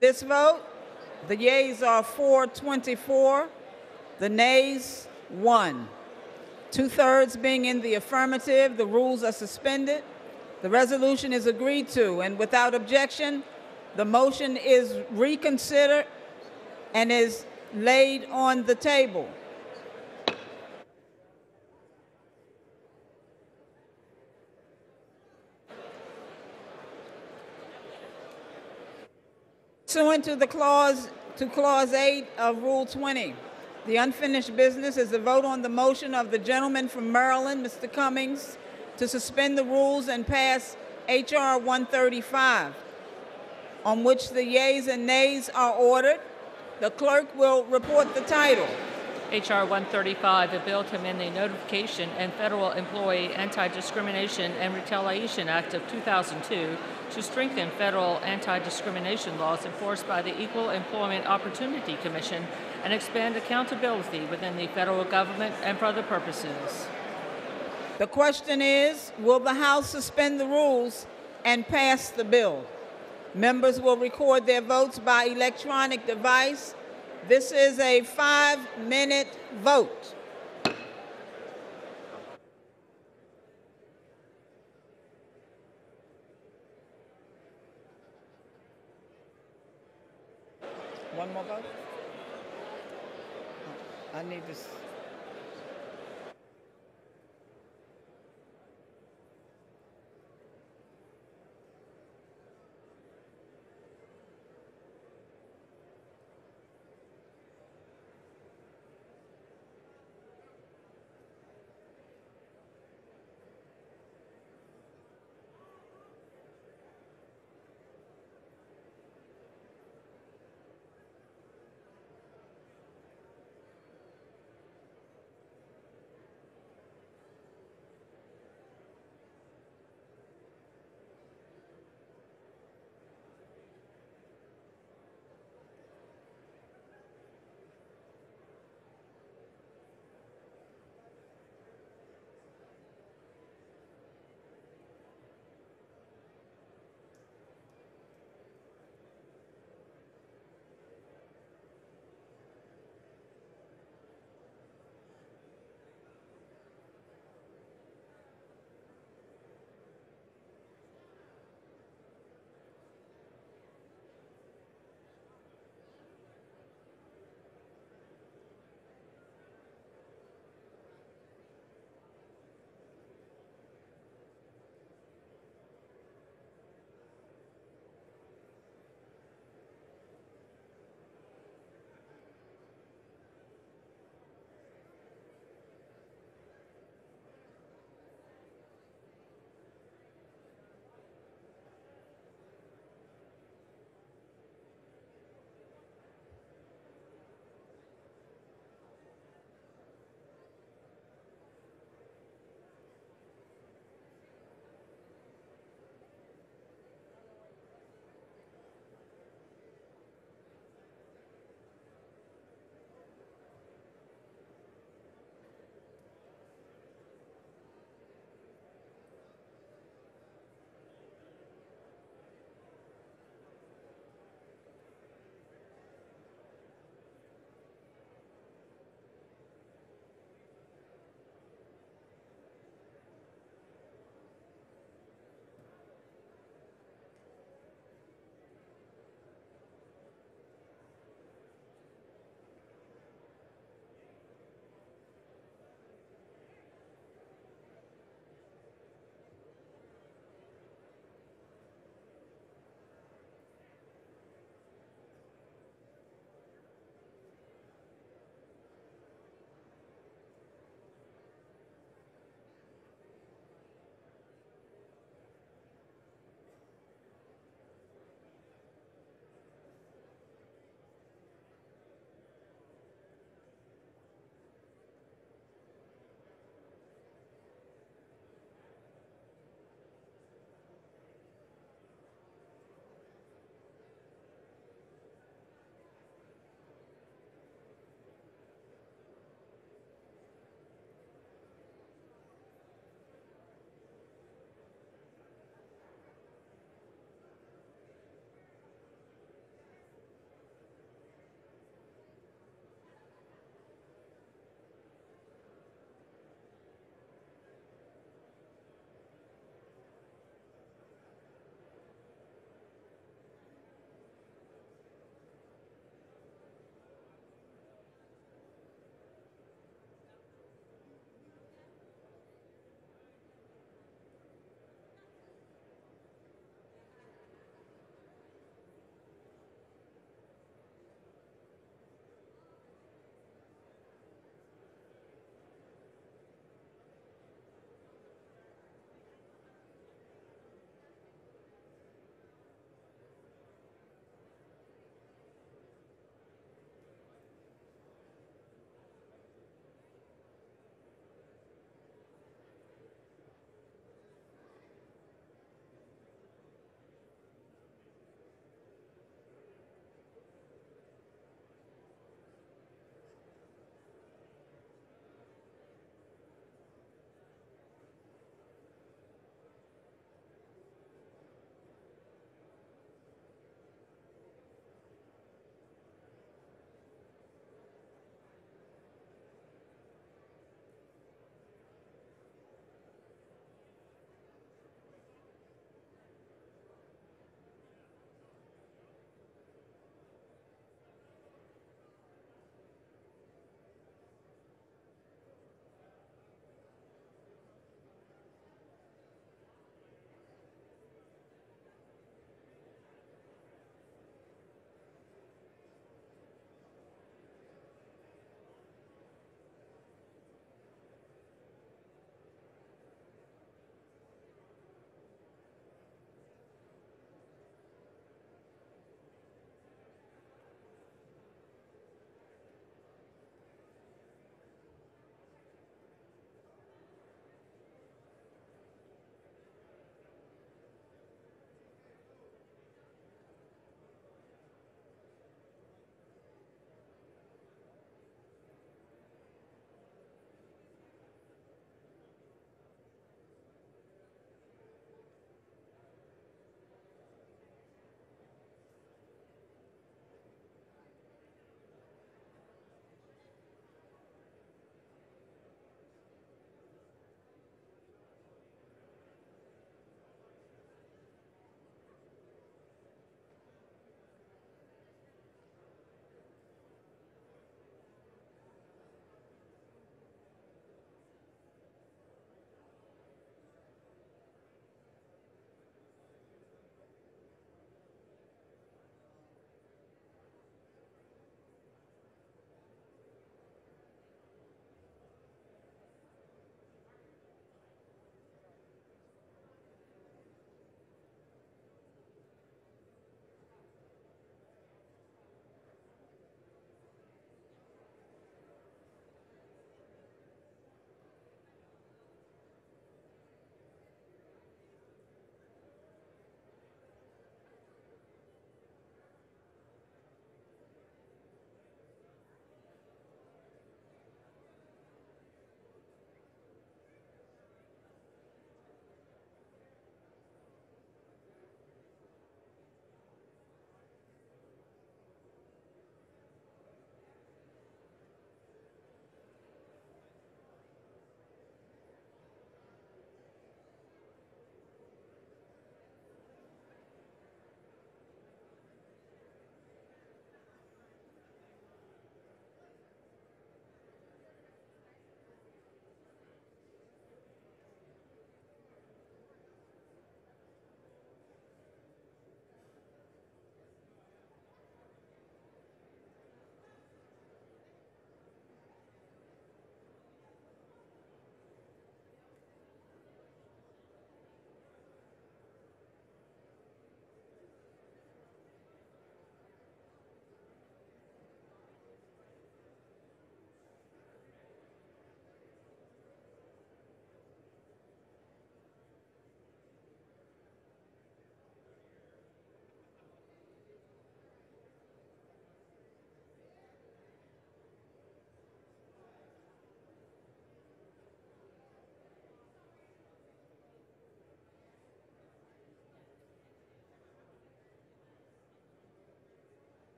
This vote, the yeas are 424, the nays 1. 2/3 being in the affirmative, the rules are suspended. The resolution is agreed to, and without objection, the motion is reconsidered and is laid on the table. Pursuant to clause 8 of Rule 20, the unfinished business is the vote on the motion of the gentleman from Maryland, Mr. Cummings, to suspend the rules and pass H.R. 135, on which the yeas and nays are ordered. The clerk will report the title. H.R. 135, a bill to amend the Notification and Federal Employee Anti-Discrimination and Retaliation Act of 2002 to strengthen federal anti-discrimination laws enforced by the Equal Employment Opportunity Commission and expand accountability within the federal government and for other purposes. The question is, will the House suspend the rules and pass the bill? Members will record their votes by electronic device. This is a 5-minute vote. One more vote? I need this.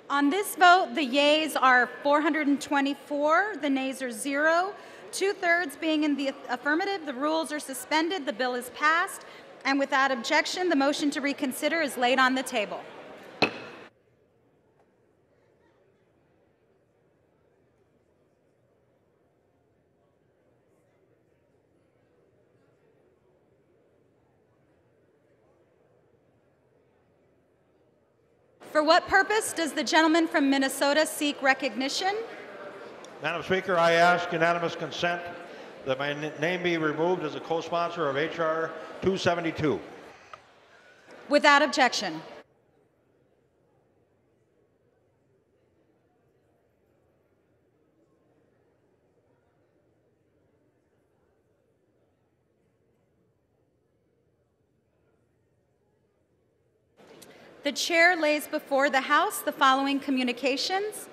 On this vote, the yeas are 424, the nays are 0. 2/3 being in the affirmative, the rules are suspended, the bill is passed, and without objection, the motion to reconsider is laid on the table. For what purpose does the gentleman from Minnesota seek recognition? Madam Speaker, I ask unanimous consent that my name be removed as a co-sponsor of H.R. 272. Without objection. The chair lays before the House the following communications.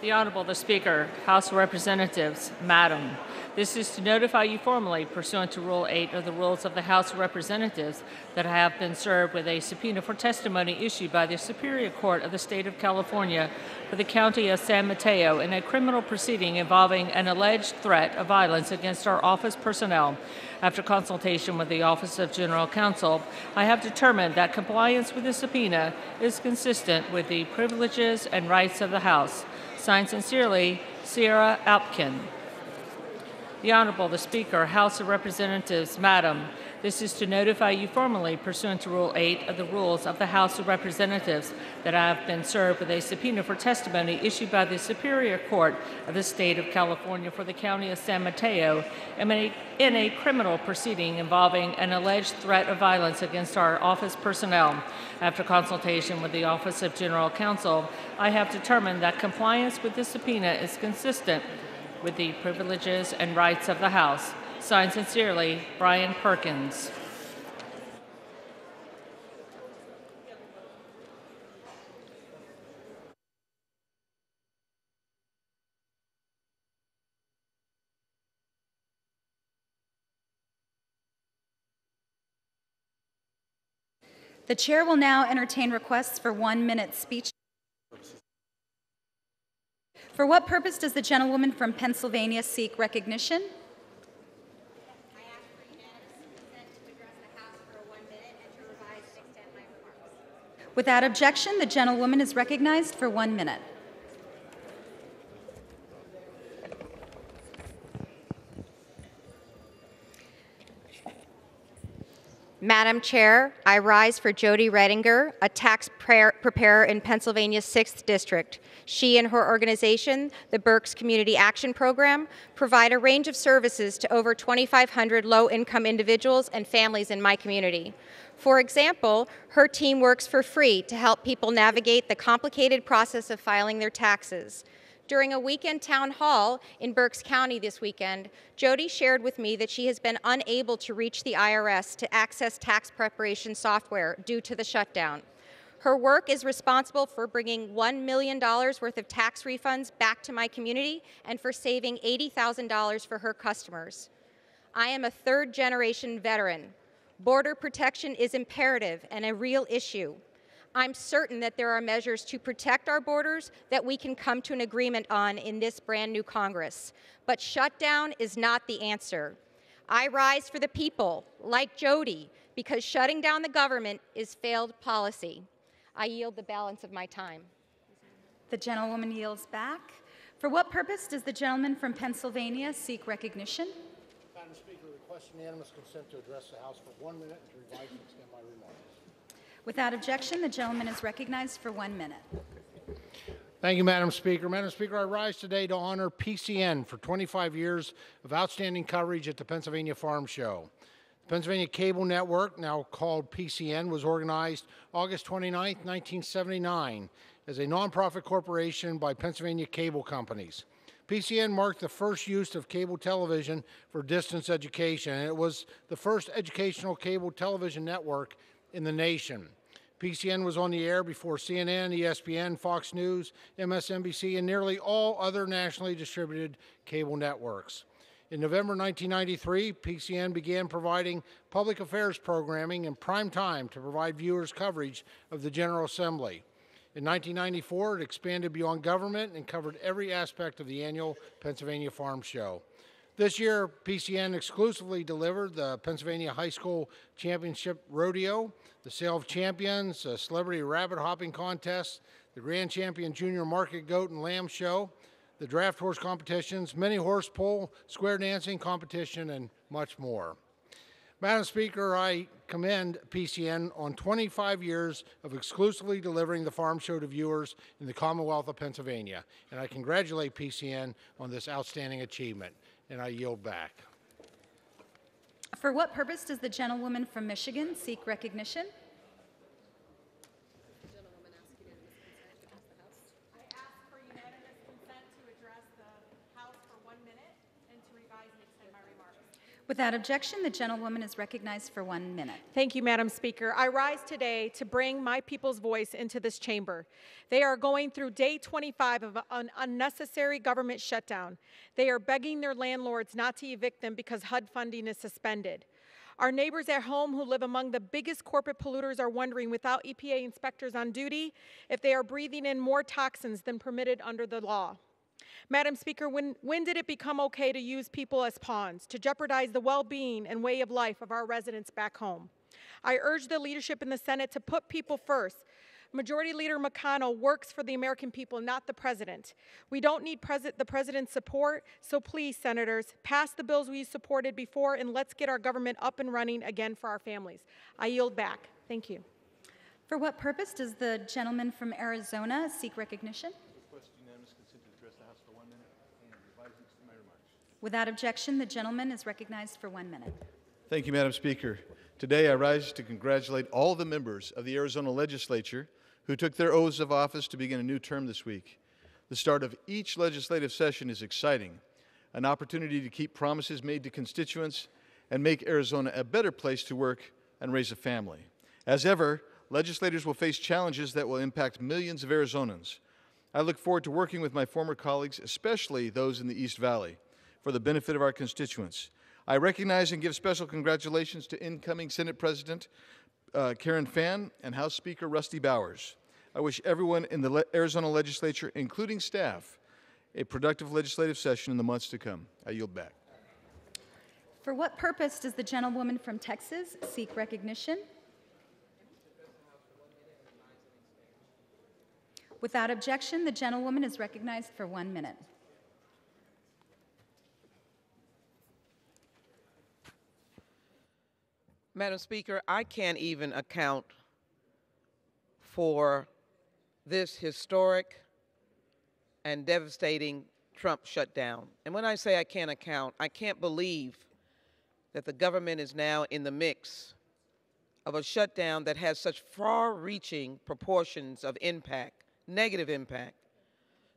The Honorable the Speaker, House of Representatives, Madam. This is to notify you formally, pursuant to Rule 8 of the Rules of the House of Representatives, that I have been served with a subpoena for testimony issued by the Superior Court of the State of California for the County of San Mateo in a criminal proceeding involving an alleged threat of violence against our office personnel. After consultation with the Office of General Counsel, I have determined that compliance with the subpoena is consistent with the privileges and rights of the House. Signed sincerely, Sierra Apkin. The Honorable the Speaker, House of Representatives, Madam. This is to notify you formally, pursuant to Rule 8 of the Rules of the House of Representatives, that I have been served with a subpoena for testimony issued by the Superior Court of the State of California for the County of San Mateo in a criminal proceeding involving an alleged threat of violence against our office personnel. After consultation with the Office of General Counsel, I have determined that compliance with the subpoena is consistent with the privileges and rights of the House. Signed sincerely, Brian Perkins. The chair will now entertain requests for 1-minute speech. For what purpose does the gentlewoman from Pennsylvania seek recognition? Without objection, the gentlewoman is recognized for 1 minute. Madam Chair, I rise for Jody Redinger, a tax preparer in Pennsylvania's 6th District. She and her organization, the Berks Community Action Program, provide a range of services to over 2,500 low-income individuals and families in my community. For example, her team works for free to help people navigate the complicated process of filing their taxes. During a weekend town hall in Berks County this weekend, Jody shared with me that she has been unable to reach the IRS to access tax preparation software due to the shutdown. Her work is responsible for bringing $1 million worth of tax refunds back to my community and for saving $80,000 for her customers. I am a third-generation veteran. Border protection is imperative and a real issue. I'm certain that there are measures to protect our borders that we can come to an agreement on in this brand new Congress. But shutdown is not the answer. I rise for the people, like Jody, because shutting down the government is failed policy. I yield the balance of my time. The gentlewoman yields back. For what purpose does the gentleman from Pennsylvania seek recognition? Madam Speaker, request unanimous consent to address the House for 1 minute to revise and extend my remarks. Without objection, the gentleman is recognized for 1 minute. Thank you, Madam Speaker. Madam Speaker, I rise today to honor PCN for 25 years of outstanding coverage at the Pennsylvania Farm Show. The Pennsylvania Cable Network, now called PCN, was organized August 29, 1979, as a nonprofit corporation by Pennsylvania cable companies. PCN marked the first use of cable television for distance education, and it was the first educational cable television network in the nation. PCN was on the air before CNN, ESPN, Fox News, MSNBC, and nearly all other nationally distributed cable networks. In November 1993, PCN began providing public affairs programming in prime time to provide viewers coverage of the General Assembly. In 1994, it expanded beyond government and covered every aspect of the annual Pennsylvania Farm Show. This year, PCN exclusively delivered the Pennsylvania High School Championship Rodeo, the Sale of Champions, a Celebrity Rabbit Hopping Contest, the Grand Champion Junior Market Goat and Lamb Show, the draft horse competitions, mini horse pull, square dancing competition, and much more. Madam Speaker, I commend PCN on 25 years of exclusively delivering the farm show to viewers in the Commonwealth of Pennsylvania, and I congratulate PCN on this outstanding achievement, and I yield back. For what purpose does the gentlewoman from Michigan seek recognition? Without objection, the gentlewoman is recognized for 1 minute. Thank you, Madam Speaker. I rise today to bring my people's voice into this chamber. They are going through day 25 of an unnecessary government shutdown. They are begging their landlords not to evict them because HUD funding is suspended. Our neighbors at home who live among the biggest corporate polluters are wondering, without EPA inspectors on duty, if they are breathing in more toxins than permitted under the law. Madam Speaker, when did it become okay to use people as pawns, to jeopardize the well-being and way of life of our residents back home? I urge the leadership in the Senate to put people first. Majority Leader McConnell works for the American people, not the President. We don't need the President's support, so please, Senators, pass the bills we supported before and let's get our government up and running again for our families. I yield back. Thank you. For what purpose does the gentleman from Arizona seek recognition? Without objection, the gentleman is recognized for 1 minute. Thank you, Madam Speaker. Today, I rise to congratulate all the members of the Arizona Legislature who took their oaths of office to begin a new term this week. The start of each legislative session is exciting, an opportunity to keep promises made to constituents and make Arizona a better place to work and raise a family. As ever, legislators will face challenges that will impact millions of Arizonans. I look forward to working with my former colleagues, especially those in the East Valley, for the benefit of our constituents. I recognize and give special congratulations to incoming Senate President Karen Fann and House Speaker Rusty Bowers. I wish everyone in the Arizona Legislature, including staff, a productive legislative session in the months to come. I yield back. For what purpose does the gentlewoman from Texas seek recognition? Without objection, the gentlewoman is recognized for 1 minute. Madam Speaker, I can't even account for this historic and devastating Trump shutdown. And when I say I can't account, I can't believe that the government is now in the mix of a shutdown that has such far-reaching proportions of impact, negative impact.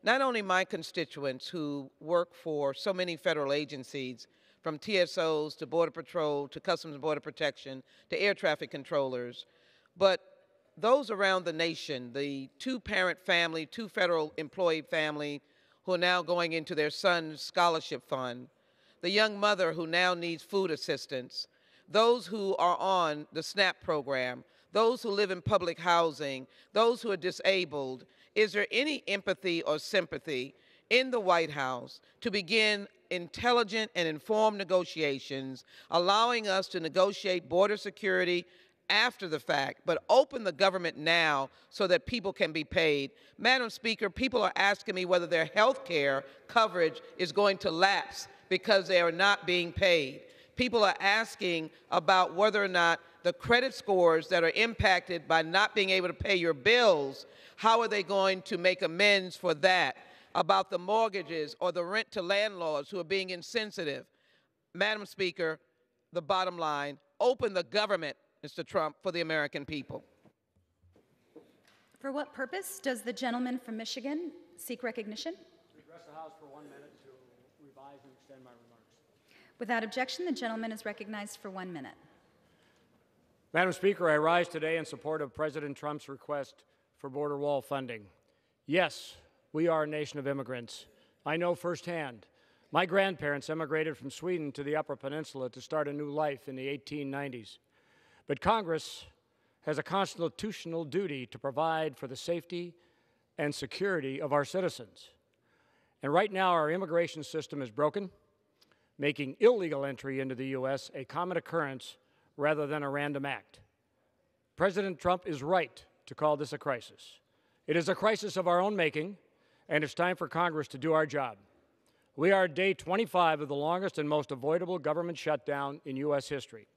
Not only my constituents who work for so many federal agencies, from TSOs to Border Patrol to Customs and Border Protection to air traffic controllers, but those around the nation, the two-parent family, two federal employee family who are now going into their son's scholarship fund, the young mother who now needs food assistance, those who are on the SNAP program, those who live in public housing, those who are disabled, is there any empathy or sympathy in the White House to begin intelligent and informed negotiations, allowing us to negotiate border security after the fact, but open the government now so that people can be paid? Madam Speaker, people are asking me whether their health care coverage is going to lapse because they are not being paid. People are asking about whether or not the credit scores that are impacted by not being able to pay your bills, how are they going to make amends for that? About the mortgages or the rent to landlords who are being insensitive. Madam Speaker, the bottom line, open the government, Mr. Trump, for the American people. For what purpose does the gentleman from Michigan seek recognition? To address the House for 1 minute to revise and extend my remarks. Without objection, the gentleman is recognized for 1 minute. Madam Speaker, I rise today in support of President Trump's request for border wall funding. Yes, we are a nation of immigrants. I know firsthand. My grandparents emigrated from Sweden to the Upper Peninsula to start a new life in the 1890s. But Congress has a constitutional duty to provide for the safety and security of our citizens. And right now, our immigration system is broken, making illegal entry into the U.S. a common occurrence rather than a random act. President Trump is right to call this a crisis. It is a crisis of our own making, and it's time for Congress to do our job. We are at day 25 of the longest and most avoidable government shutdown in U.S. history.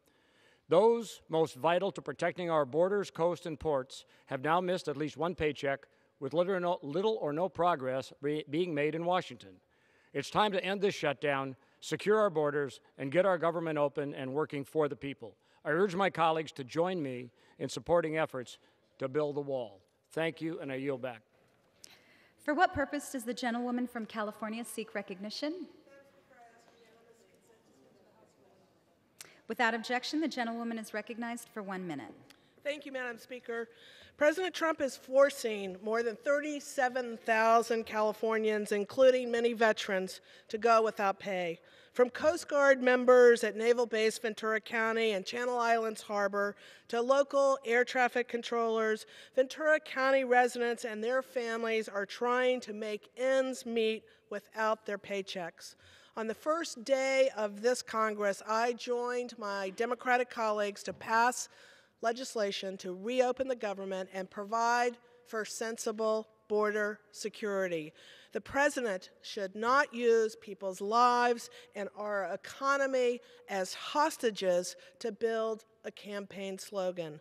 Those most vital to protecting our borders, coasts, and ports have now missed at least one paycheck, with little or no progress being made in Washington. It's time to end this shutdown, secure our borders, and get our government open and working for the people. I urge my colleagues to join me in supporting efforts to build the wall. Thank you, and I yield back. For what purpose does the gentlewoman from California seek recognition? Without objection, the gentlewoman is recognized for 1 minute. Thank you, Madam Speaker. President Trump is forcing more than 37,000 Californians, including many veterans, to go without pay. From Coast Guard members at Naval Base Ventura County and Channel Islands Harbor to local air traffic controllers, Ventura County residents and their families are trying to make ends meet without their paychecks. On the first day of this Congress, I joined my Democratic colleagues to pass legislation to reopen the government and provide for sensible border security. The President should not use people's lives and our economy as hostages to build a campaign slogan.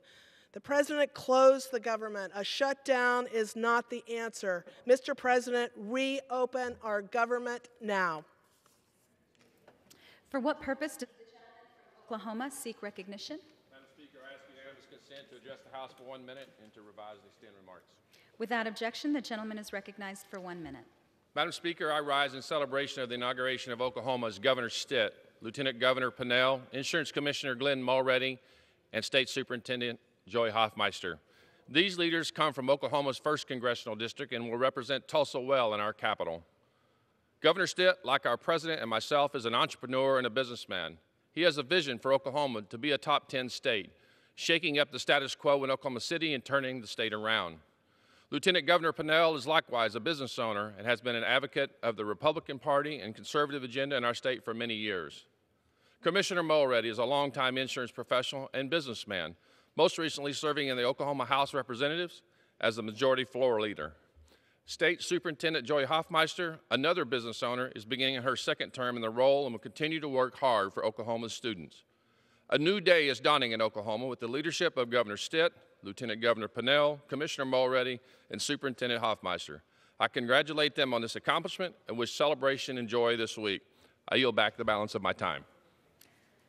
The President closed the government. A shutdown is not the answer. Mr. President, reopen our government now. For what purpose does the gentleman from Oklahoma seek recognition? Madam Speaker, I ask unanimous consent to address the House for 1 minute and to revise the extended remarks. Without objection, the gentleman is recognized for 1 minute. Madam Speaker, I rise in celebration of the inauguration of Oklahoma's Governor Stitt, Lieutenant Governor Pennell, Insurance Commissioner Glenn Mulready, and State Superintendent Joy Hoffmeister. These leaders come from Oklahoma's 1st Congressional District and will represent Tulsa well in our capital. Governor Stitt, like our president and myself, is an entrepreneur and a businessman. He has a vision for Oklahoma to be a top 10 state, shaking up the status quo in Oklahoma City and turning the state around. Lieutenant Governor Pennell is likewise a business owner and has been an advocate of the Republican Party and conservative agenda in our state for many years. Commissioner Mulready is a longtime insurance professional and businessman, most recently serving in the Oklahoma House of Representatives as the Majority Floor Leader. State Superintendent Joy Hoffmeister, another business owner, is beginning her 2nd term in the role and will continue to work hard for Oklahoma's students. A new day is dawning in Oklahoma with the leadership of Governor Stitt, Lieutenant Governor Pennell, Commissioner Mulready, and Superintendent Hoffmeister. I congratulate them on this accomplishment and wish celebration and joy this week. I yield back the balance of my time.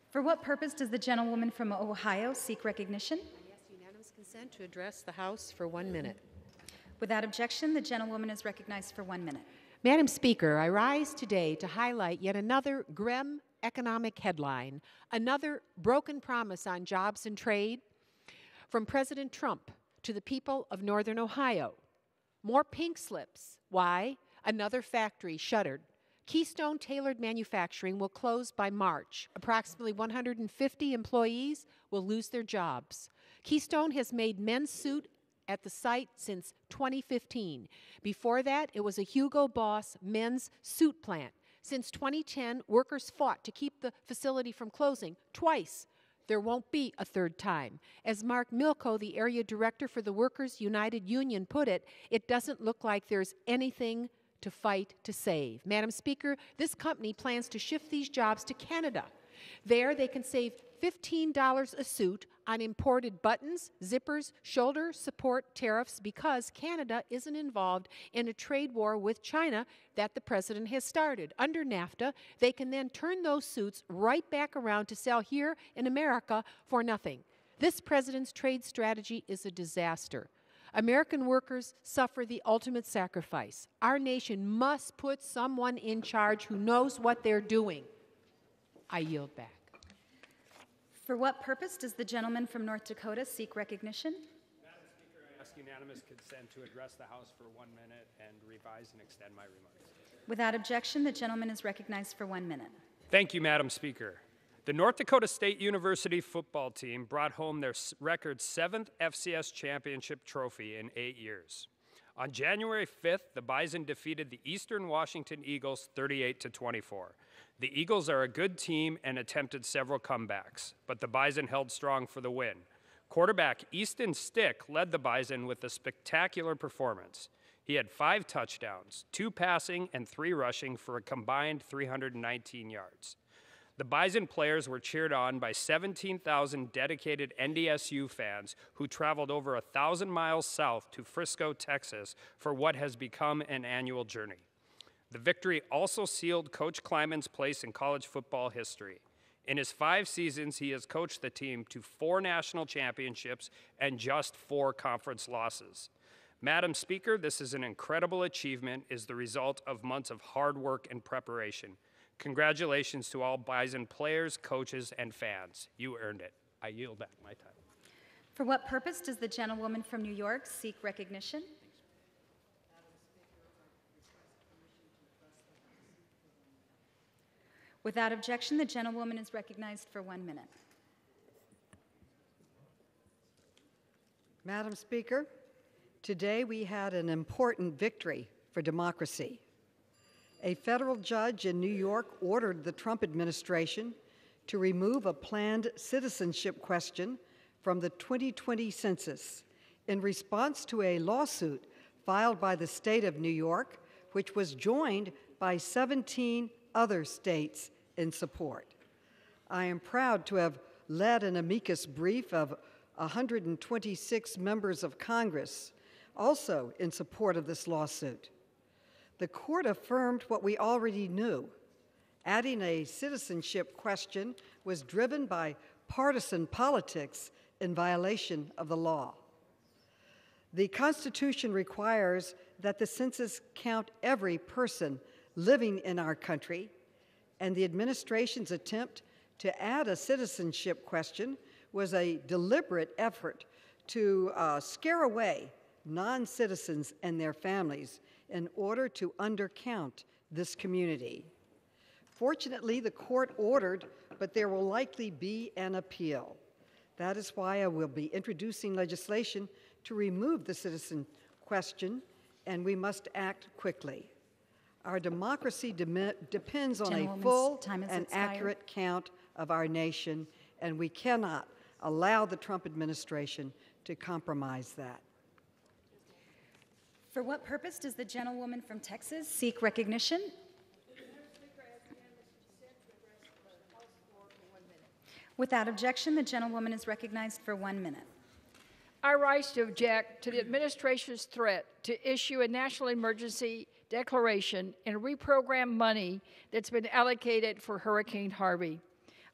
For what purpose does the gentlewoman from Ohio seek recognition? I ask unanimous consent to address the House for 1 minute. Without objection, the gentlewoman is recognized for 1 minute. Madam Speaker, I rise today to highlight yet another grim economic headline, another broken promise on jobs and trade from President Trump to the people of Northern Ohio. More pink slips. Why? Another factory shuttered. Keystone Tailored Manufacturing will close by March. Approximately 150 employees will lose their jobs. Keystone has made men's suit at the site since 2015. Before that, it was a Hugo Boss men's suit plant. Since 2010, workers fought to keep the facility from closing twice. There won't be a 3rd time. As Mark Milko, the area director for the Workers United Union, put it, it doesn't look like there's anything to fight to save. Madam Speaker, this company plans to shift these jobs to Canada. There, they can save $15 a suit on imported buttons, zippers, shoulder support tariffs because Canada isn't involved in a trade war with China that the President has started. Under NAFTA, they can then turn those suits right back around to sell here in America for nothing. This President's trade strategy is a disaster. American workers suffer the ultimate sacrifice. Our nation must put someone in charge who knows what they're doing. I yield back. For what purpose does the gentleman from North Dakota seek recognition? Madam Speaker, I ask unanimous consent to address the House for 1 minute and revise and extend my remarks. Without objection, the gentleman is recognized for 1 minute. Thank you, Madam Speaker. The North Dakota State University football team brought home their record 7th FCS championship trophy in 8 years. On January 5th, the Bison defeated the Eastern Washington Eagles 38-24. The Eagles are a good team and attempted several comebacks, but the Bison held strong for the win. Quarterback Easton Stick led the Bison with a spectacular performance. He had 5 touchdowns, 2 passing and 3 rushing for a combined 319 yards. The Bison players were cheered on by 17,000 dedicated NDSU fans who traveled over 1,000 miles south to Frisco, Texas for what has become an annual journey. The victory also sealed Coach Kleiman's place in college football history. In his 5 seasons, he has coached the team to 4 national championships and just 4 conference losses. Madam Speaker, this is an incredible achievement, is the result of months of hard work and preparation. Congratulations to all Bison players, coaches, and fans. You earned it. I yield back my time. For what purpose does the gentlewoman from New York seek recognition? Without objection, the gentlewoman is recognized for 1 minute. Madam Speaker, today we had an important victory for democracy. A federal judge in New York ordered the Trump administration to remove a planned citizenship question from the 2020 census in response to a lawsuit filed by the state of New York, which was joined by 17 other states in support. I am proud to have led an amicus brief of 126 members of Congress, also in support of this lawsuit. The court affirmed what we already knew. Adding a citizenship question was driven by partisan politics in violation of the law. The Constitution requires that the census count every person living in our country, and the administration's attempt to add a citizenship question was a deliberate effort to scare away non-citizens and their families in order to undercount this community. Fortunately, the court ordered, but there will likely be an appeal. That is why I will be introducing legislation to remove the citizen question, and we must act quickly. Our democracy depends on a full and accurate count of our nation, and we cannot allow the Trump administration to compromise that. For what purpose does the gentlewoman from Texas seek recognition? Without objection, the gentlewoman is recognized for 1 minute. I rise to object to the administration's threat to issue a national emergency declaration and reprogram money that's been allocated for Hurricane Harvey.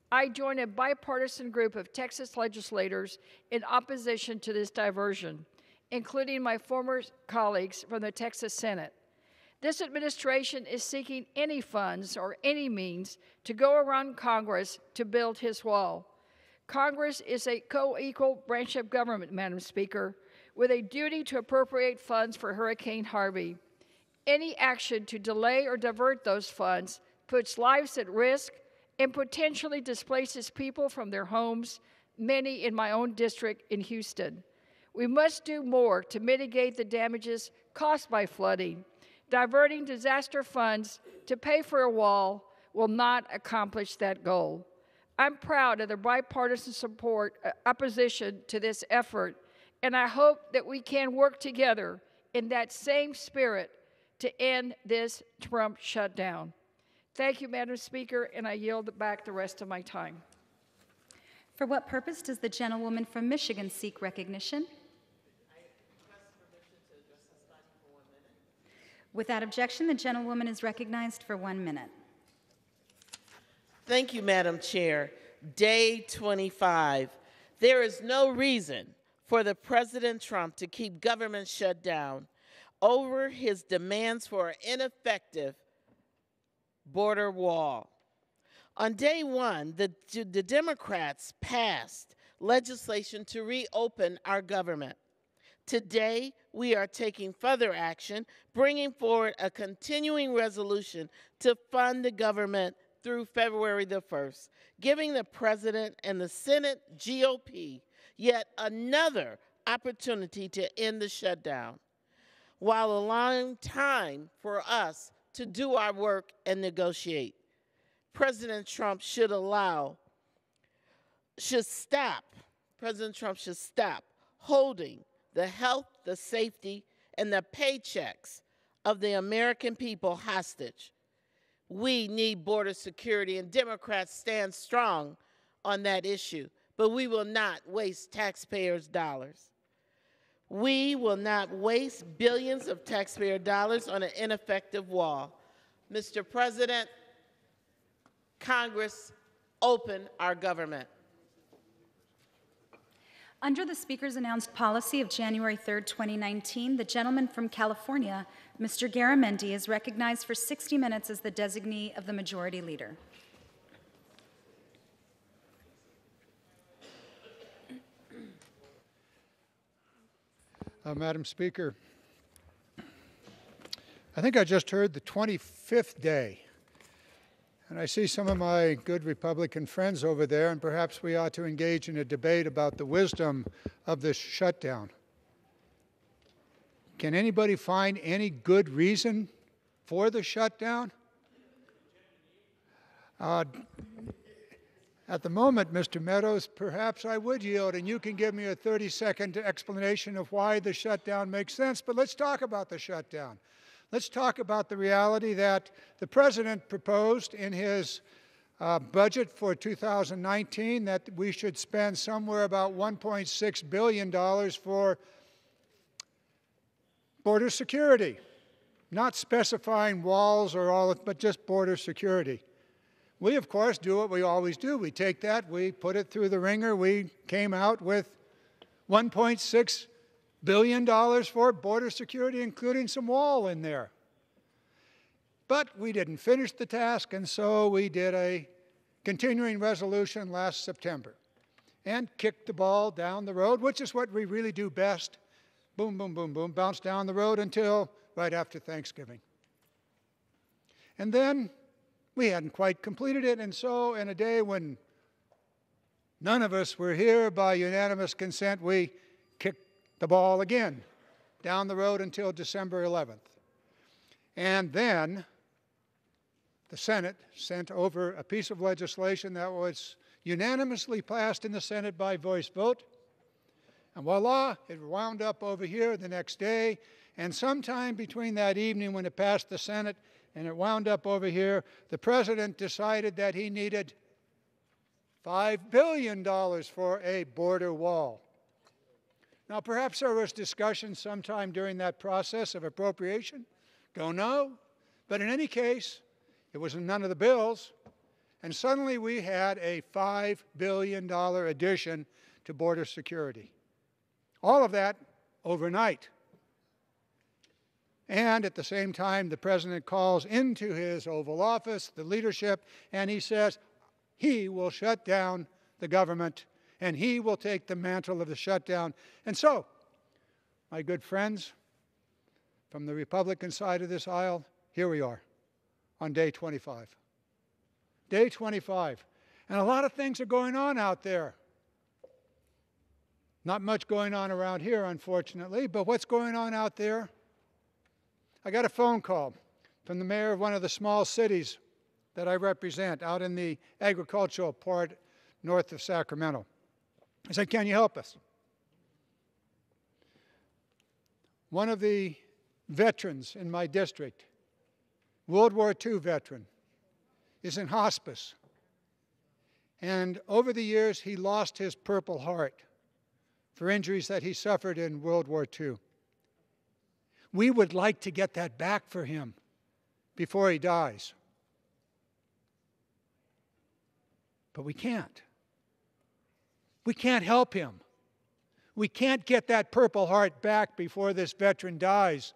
I join a bipartisan group of Texas legislators in opposition to this diversion, including my former colleagues from the Texas Senate. This administration is seeking any funds or any means to go around Congress to build his wall. Congress is a co-equal branch of government, Madam Speaker, with a duty to appropriate funds for Hurricane Harvey. Any action to delay or divert those funds puts lives at risk and potentially displaces people from their homes, many in my own district in Houston. We must do more to mitigate the damages caused by flooding. Diverting disaster funds to pay for a wall will not accomplish that goal. I'm proud of the bipartisan support, opposition to this effort, and I hope that we can work together in that same spirit to end this Trump shutdown. Thank you, Madam Speaker, and I yield back the rest of my time. For what purpose does the gentlewoman from Michigan seek recognition? Without objection, the gentlewoman is recognized for 1 minute. Thank you, Madam Chair. Day 25. There is no reason for the President Trump to keep government shut down over his demands for an ineffective border wall. On day 1, the Democrats passed legislation to reopen our government. Today, we are taking further action, bringing forward a continuing resolution to fund the government through February the 1st, giving the President and the Senate GOP yet another opportunity to end the shutdown, while allowing time for us to do our work and negotiate. President Trump should stop holding the health, the safety, and the paychecks of the American people hostage. We need border security, and Democrats stand strong on that issue, but we will not waste taxpayers' dollars. We will not waste billions of taxpayer dollars on an ineffective wall. Mr. President, Congress, open our government. Under the Speaker's announced policy of January 3rd, 2019, the gentleman from California, Mr. Garamendi, is recognized for 60 minutes as the designee of the Majority Leader. Madam Speaker, I think I just heard the 25th day, and I see some of my good Republican friends over there, and perhaps we ought to engage in a debate about the wisdom of this shutdown. Can anybody find any good reason for the shutdown? At the moment, Mr. Meadows, perhaps I would yield, and you can give me a 30-second explanation of why the shutdown makes sense. But let's talk about the shutdown. Let's talk about the reality that the President proposed in his budget for 2019 that we should spend somewhere about $1.6 billion for border security, not specifying walls or all, but just border security. We, of course, do what we always do. We take that, we put it through the ringer. We came out with $1.6 billion for border security, including some wall in there. But we didn't finish the task, and so we did a continuing resolution last September and kicked the ball down the road, which is what we really do best. Boom, boom, boom, boom, bounce down the road until right after Thanksgiving. And then we hadn't quite completed it, and so in a day when none of us were here, by unanimous consent, we kicked the ball again down the road until December 11th. And then the Senate sent over a piece of legislation that was unanimously passed in the Senate by voice vote. And voila, it wound up over here the next day. And sometime between that evening when it passed the Senate and it wound up over here, the President decided that he needed $5 billion for a border wall. Now, perhaps there was discussion sometime during that process of appropriation. Don't know. But in any case, it was in none of the bills. And suddenly we had a $5 billion addition to border security. All of that overnight. And at the same time, the President calls into his Oval Office the leadership, and he says he will shut down the government, and he will take the mantle of the shutdown. And so, my good friends from the Republican side of this aisle, here we are on day 25. Day 25. And a lot of things are going on out there. Not much going on around here, unfortunately, but what's going on out there? I got a phone call from the mayor of one of the small cities that I represent out in the agricultural part north of Sacramento. I said, can you help us? One of the veterans in my district, World War II veteran, is in hospice. And over the years, he lost his Purple Heart for injuries that he suffered in World War II. We would like to get that back for him before he dies. But we can't. We can't help him. We can't get that Purple Heart back before this veteran dies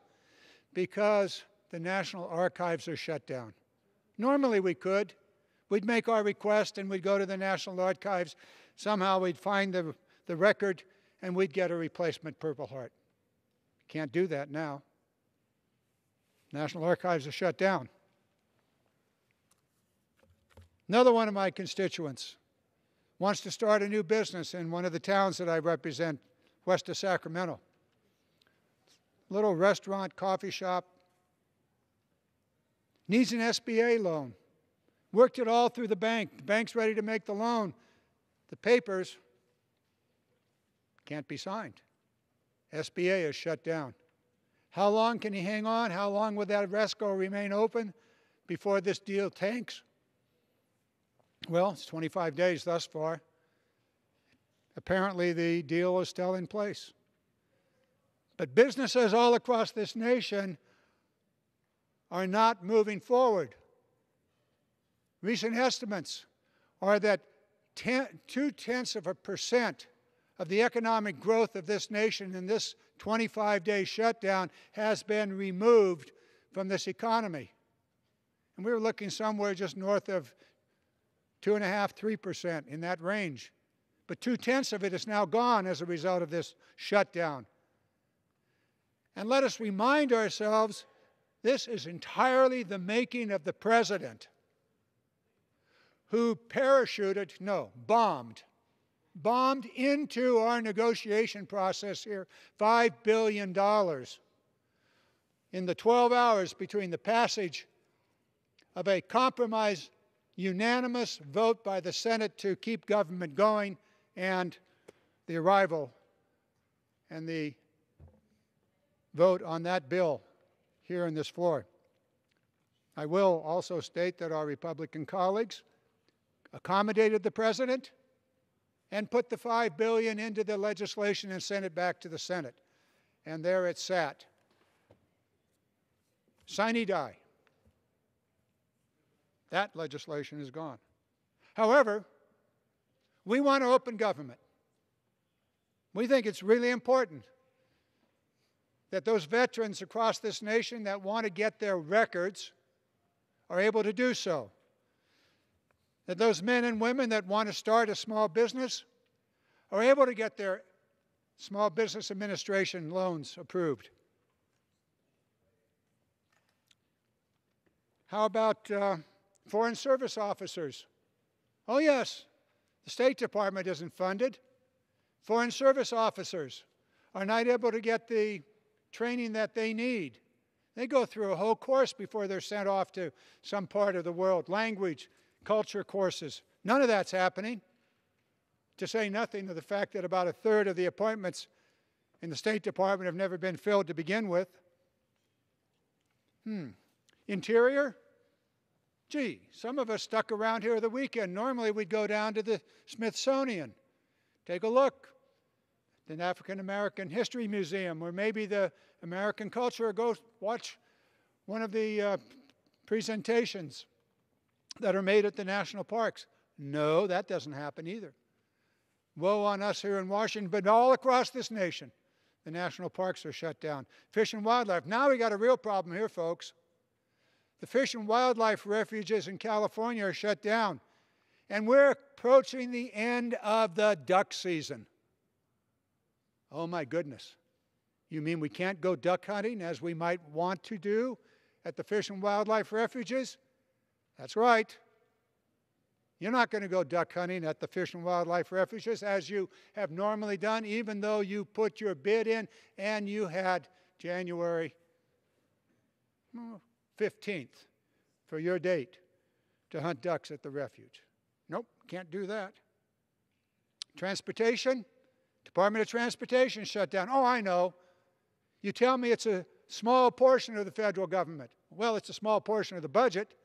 because the National Archives are shut down. Normally we could. We'd make our request and we'd go to the National Archives. Somehow we'd find the record and we'd get a replacement Purple Heart. Can't do that now. National Archives are shut down. Another one of my constituents wants to start a new business in one of the towns that I represent, west of Sacramento. Little restaurant, coffee shop. Needs an SBA loan. Worked it all through the bank. The bank's ready to make the loan. The papers can't be signed. SBA is shut down. How long can he hang on? How long will that escrow remain open before this deal tanks? Well, it's 25 days thus far. Apparently, the deal is still in place. But businesses all across this nation are not moving forward. Recent estimates are that 0.2% of the economic growth of this nation in this 25-day shutdown has been removed from this economy. And we were looking somewhere just north of 2.5%, 3% in that range. But 0.2 of it is now gone as a result of this shutdown. And let us remind ourselves, this is entirely the making of the president, who bombed into our negotiation process here $5 billion in the 12 hours between the passage of a compromise, unanimous vote by the Senate to keep government going and the arrival and the vote on that bill here on this floor. I will also state that our Republican colleagues accommodated the president and put the $5 billion into the legislation and sent it back to the Senate. And there it sat. Sine die. That legislation is gone. However, we want to open government. We think it's really important that those veterans across this nation that want to get their records are able to do so. That those men and women that want to start a small business are able to get their Small Business Administration loans approved. How about foreign service officers? Oh yes, the State Department isn't funded. Foreign service officers are not able to get the training that they need. They go through a whole course before they're sent off to some part of the world. Language, culture courses. None of that's happening. To say nothing of the fact that about 1/3 of the appointments in the State Department have never been filled to begin with. Interior? Gee, some of us stuck around here the weekend. Normally we'd go down to the Smithsonian, take a look, the African American History Museum, or maybe the American Culture, or go watch one of the presentations that are made at the national parks. No, that doesn't happen either. Woe on us here in Washington, but all across this nation, the national parks are shut down. Fish and wildlife. Now we got a real problem here, folks. The fish and wildlife refuges in California are shut down, and we're approaching the end of the duck season. Oh my goodness. You mean we can't go duck hunting as we might want to do at the fish and wildlife refuges? That's right. You're not going to go duck hunting at the fish and wildlife refuges as you have normally done, even though you put your bid in and you had January 15th for your date to hunt ducks at the refuge. Nope, can't do that. Transportation, Department of Transportation shut down. Oh, I know. You tell me it's a small portion of the federal government. Well, it's a small portion of the budget,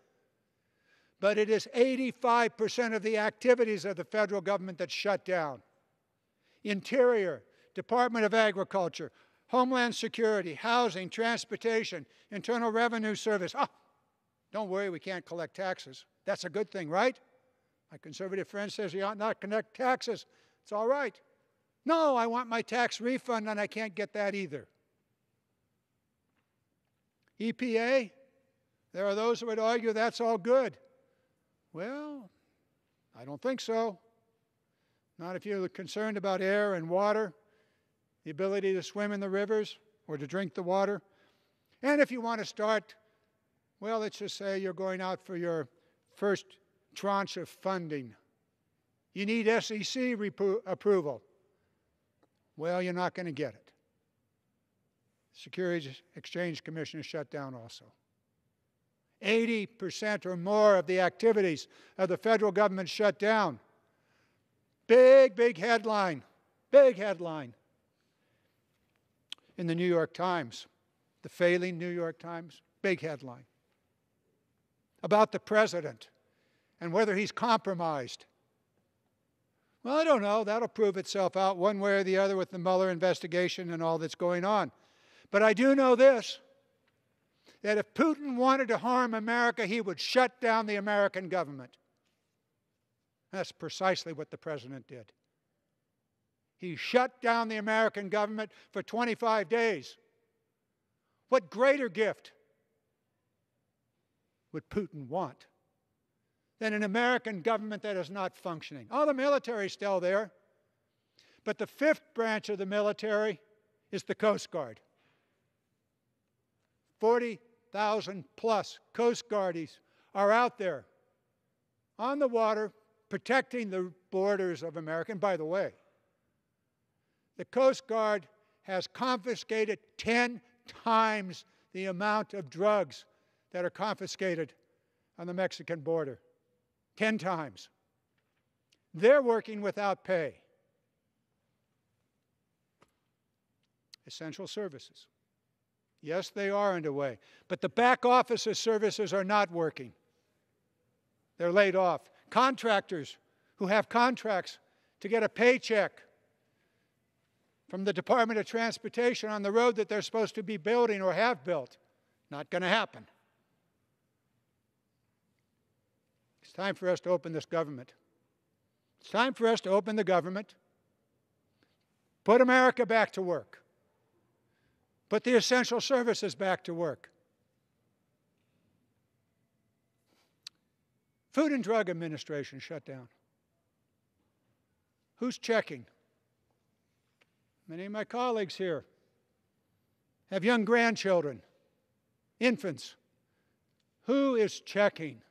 but it is 85% of the activities of the federal government that's shut down. Interior, Department of Agriculture, Homeland Security, Housing, Transportation, Internal Revenue Service. Oh, don't worry, we can't collect taxes. That's a good thing, right? My conservative friend says you ought not collect taxes. It's all right. No, I want my tax refund and I can't get that either. EPA, there are those who would argue that's all good. Well, I don't think so. Not if you're concerned about air and water, the ability to swim in the rivers. or to drink the water. And if you want to start, well, let's just say you're going out for your first tranche of funding. You need SEC approval. Well, you're not going to get it. Securities Exchange Commission is shut down also. 80% or more of the activities of the federal government shut down. Big, big headline. Big headline. In the New York Times, the failing New York Times, big headline. About the president and whether he's compromised. Well, I don't know. That'll prove itself out one way or the other with the Mueller investigation and all that's going on. But I do know this, that if Putin wanted to harm America, he would shut down the American government. That's precisely what the president did. He shut down the American government for 25 days. What greater gift would Putin want than an American government that is not functioning? Oh, the military's still there. But the fifth branch of the military is the Coast Guard. 40,000 plus Coast Guardies are out there on the water protecting the borders of America. And by the way, the Coast Guard has confiscated 10 times the amount of drugs that are confiscated on the Mexican border. 10 times. They're working without pay. Essential services. Yes, they are underway. But the back office services are not working. They're laid off. Contractors who have contracts to get a paycheck from the Department of Transportation on the road that they're supposed to be building or have built. Not going to happen. It's time for us to open this government. It's time for us to open the government, put America back to work, put the essential services back to work. Food and Drug Administration shut down. Who's checking? Many of my colleagues here have young grandchildren, infants. Who is checking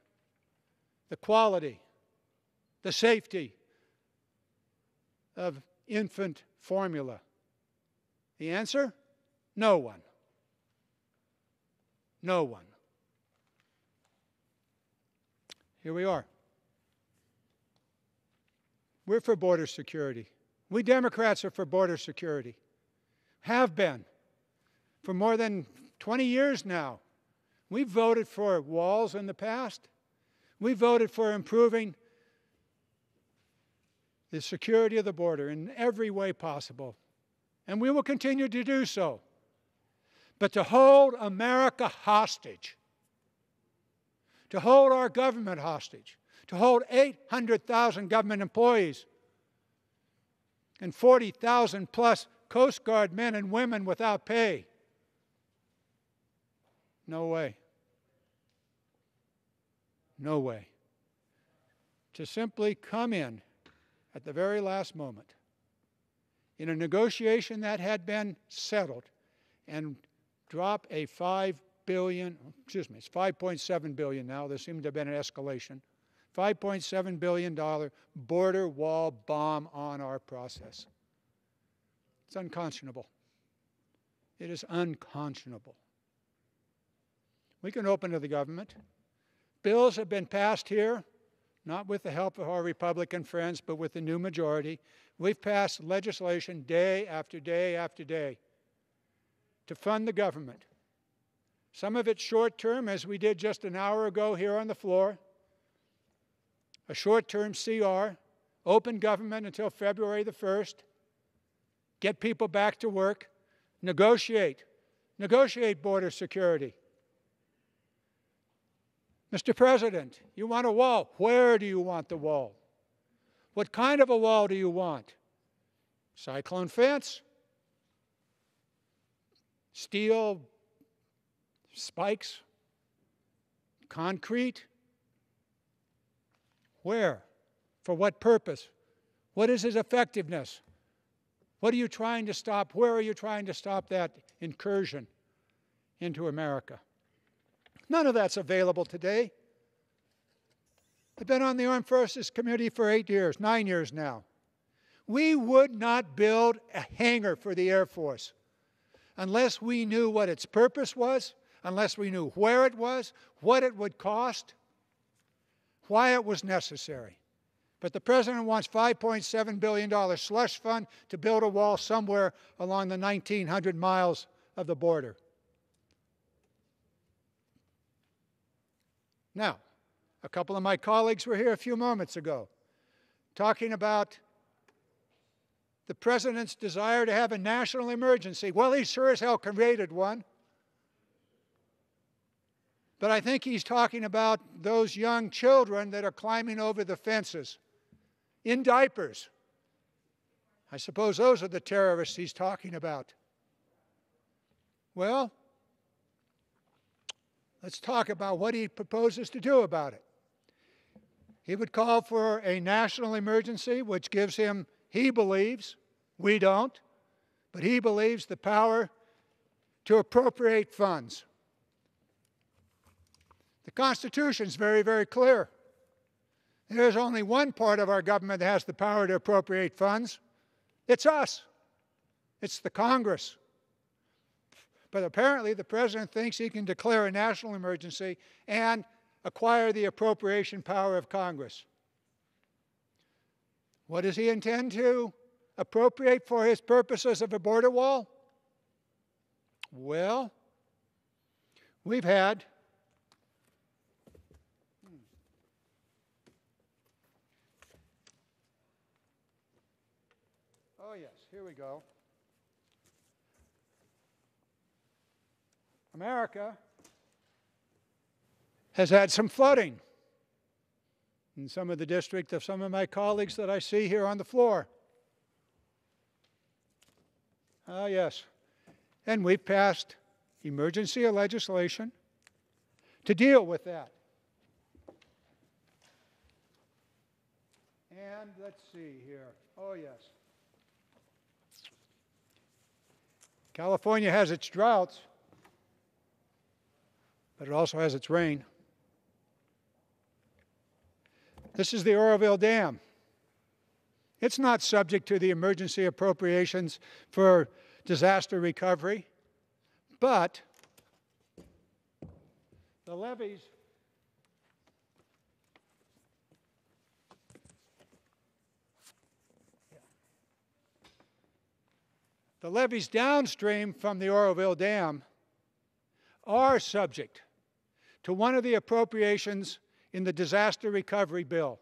the quality, the safety of infant formula? The answer? No one. No one. Here we are. We're for border security. We Democrats are for border security. Have been for more than 20 years now. We've voted for walls in the past. We voted for improving the security of the border in every way possible. And we will continue to do so. But to hold America hostage, to hold our government hostage, to hold 800,000 government employees and 40,000 plus Coast Guard men and women without pay. No way. No way. To simply come in at the very last moment in a negotiation that had been settled and drop a it's 5.7 billion now, there seemed to have been an escalation, $5.7 billion border wall bomb on our process. It's unconscionable. It is unconscionable. We can open to the government. Bills have been passed here, not with the help of our Republican friends, but with the new majority. We've passed legislation day after day after day to fund the government. Some of it short-term, as we did just an hour ago here on the floor. A short-term CR, open government until February the 1st, get people back to work, negotiate border security. Mr. President, you want a wall. Where do you want the wall? What kind of a wall do you want? Cyclone fence? Steel spikes? Concrete? Where? For what purpose? What is its effectiveness? What are you trying to stop? Where are you trying to stop that incursion into America? None of that's available today. I've been on the Armed Forces Committee for 9 years now. We would not build a hangar for the Air Force unless we knew what its purpose was, unless we knew where it was, what it would cost, why it was necessary. But the President wants $5.7 billion slush fund to build a wall somewhere along the 1,900 miles of the border. Now, a couple of my colleagues were here a few moments ago talking about the President's desire to have a national emergency. Well, he sure as hell created one. But I think he's talking about those young children that are climbing over the fences in diapers. I suppose those are the terrorists he's talking about. Well, let's talk about what he proposes to do about it. He would call for a national emergency, which gives him, he believes, we don't, but he believes the power to appropriate funds. The Constitution is very, very clear. There's only one part of our government that has the power to appropriate funds. It's us. It's the Congress. But apparently the President thinks he can declare a national emergency and acquire the appropriation power of Congress. What does he intend to appropriate for his purposes of a border wall? Well, we've had oh yes, here we go. America has had some flooding in some of the district of some of my colleagues that I see here on the floor. Ah, yes. And we've passed emergency legislation to deal with that. And let's see here. Oh, yes. California has its droughts, but it also has its rain. This is the Oroville Dam. It's not subject to the emergency appropriations for disaster recovery, but the levees downstream from the Oroville Dam are subject to one of the appropriations in the disaster recovery bill.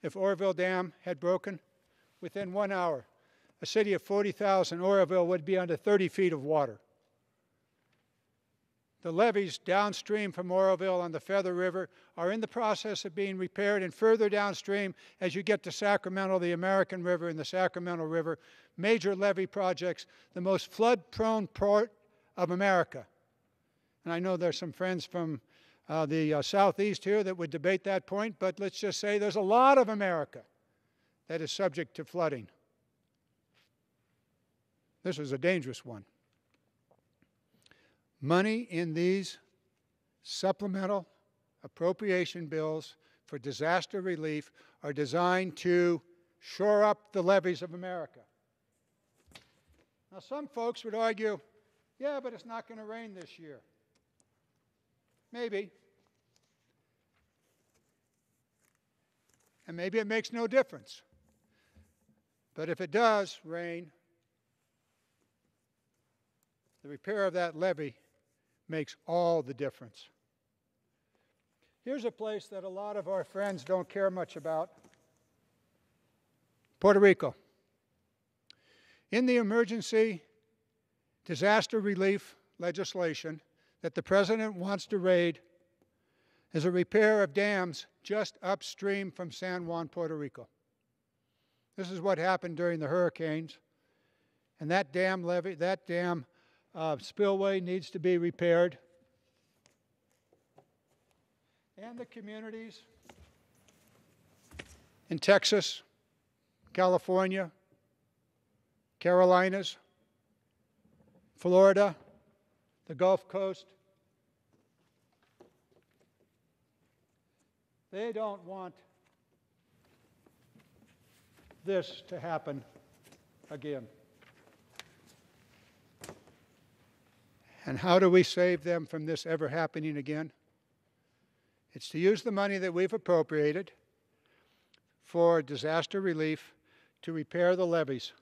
If Oroville Dam had broken, within 1 hour, a city of 40,000, Oroville, would be under 30 feet of water. The levees downstream from Oroville on the Feather River are in the process of being repaired, and further downstream, as you get to Sacramento, the American River and the Sacramento River, major levee projects, the most flood-prone port of America. And I know there's some friends from the southeast here that would debate that point, but let's just say there's a lot of America that is subject to flooding. This is a dangerous one. Money in these supplemental appropriation bills for disaster relief are designed to shore up the levees of America. Now, some folks would argue, yeah, but it's not going to rain this year. Maybe. And maybe it makes no difference. But if it does rain, the repair of that levee makes all the difference. Here's a place that a lot of our friends don't care much about: Puerto Rico. In the emergency disaster relief legislation that the President wants to raid is a repair of dams just upstream from San Juan, Puerto Rico. This is what happened during the hurricanes, and that dam levee, that dam spillway needs to be repaired. And the communities in Texas, California, Carolinas, Florida, the Gulf Coast. They don't want this to happen again. And how do we save them from this ever happening again? It's to use the money that we've appropriated for disaster relief to repair the levees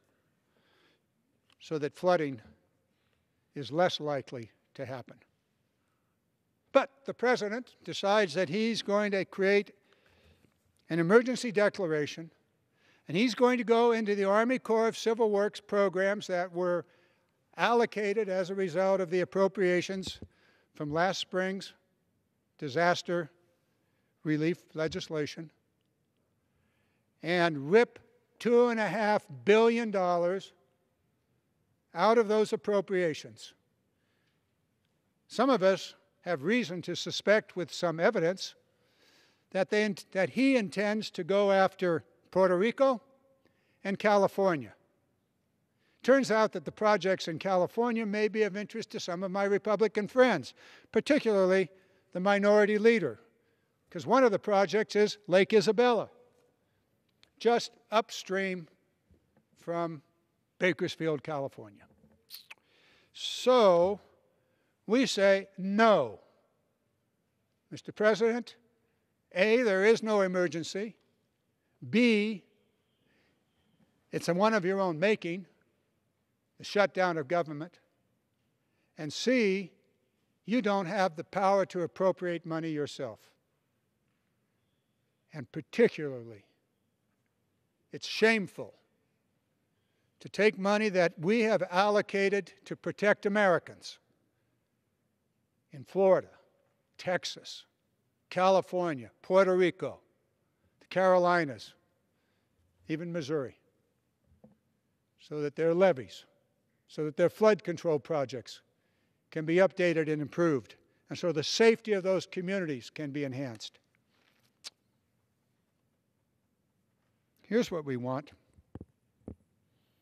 so that flooding is less likely to happen. But the President decides that he's going to create an emergency declaration, and he's going to go into the Army Corps of Civil Works programs that were allocated as a result of the appropriations from last spring's disaster relief legislation, and rip $2.5 billion out of those appropriations. Some of us have reason to suspect with some evidence that he intends to go after Puerto Rico and California. Turns out that the projects in California may be of interest to some of my Republican friends, particularly the minority leader, because one of the projects is Lake Isabella, just upstream from Bakersfield, California. So we say no. Mr. President, A, there is no emergency. B, it's one of your own making, the shutdown of government. And C, you don't have the power to appropriate money yourself. And particularly, it's shameful to take money that we have allocated to protect Americans in Florida, Texas, California, Puerto Rico, the Carolinas, even Missouri, so that their levees, so that their flood control projects can be updated and improved, and so the safety of those communities can be enhanced. Here's what we want.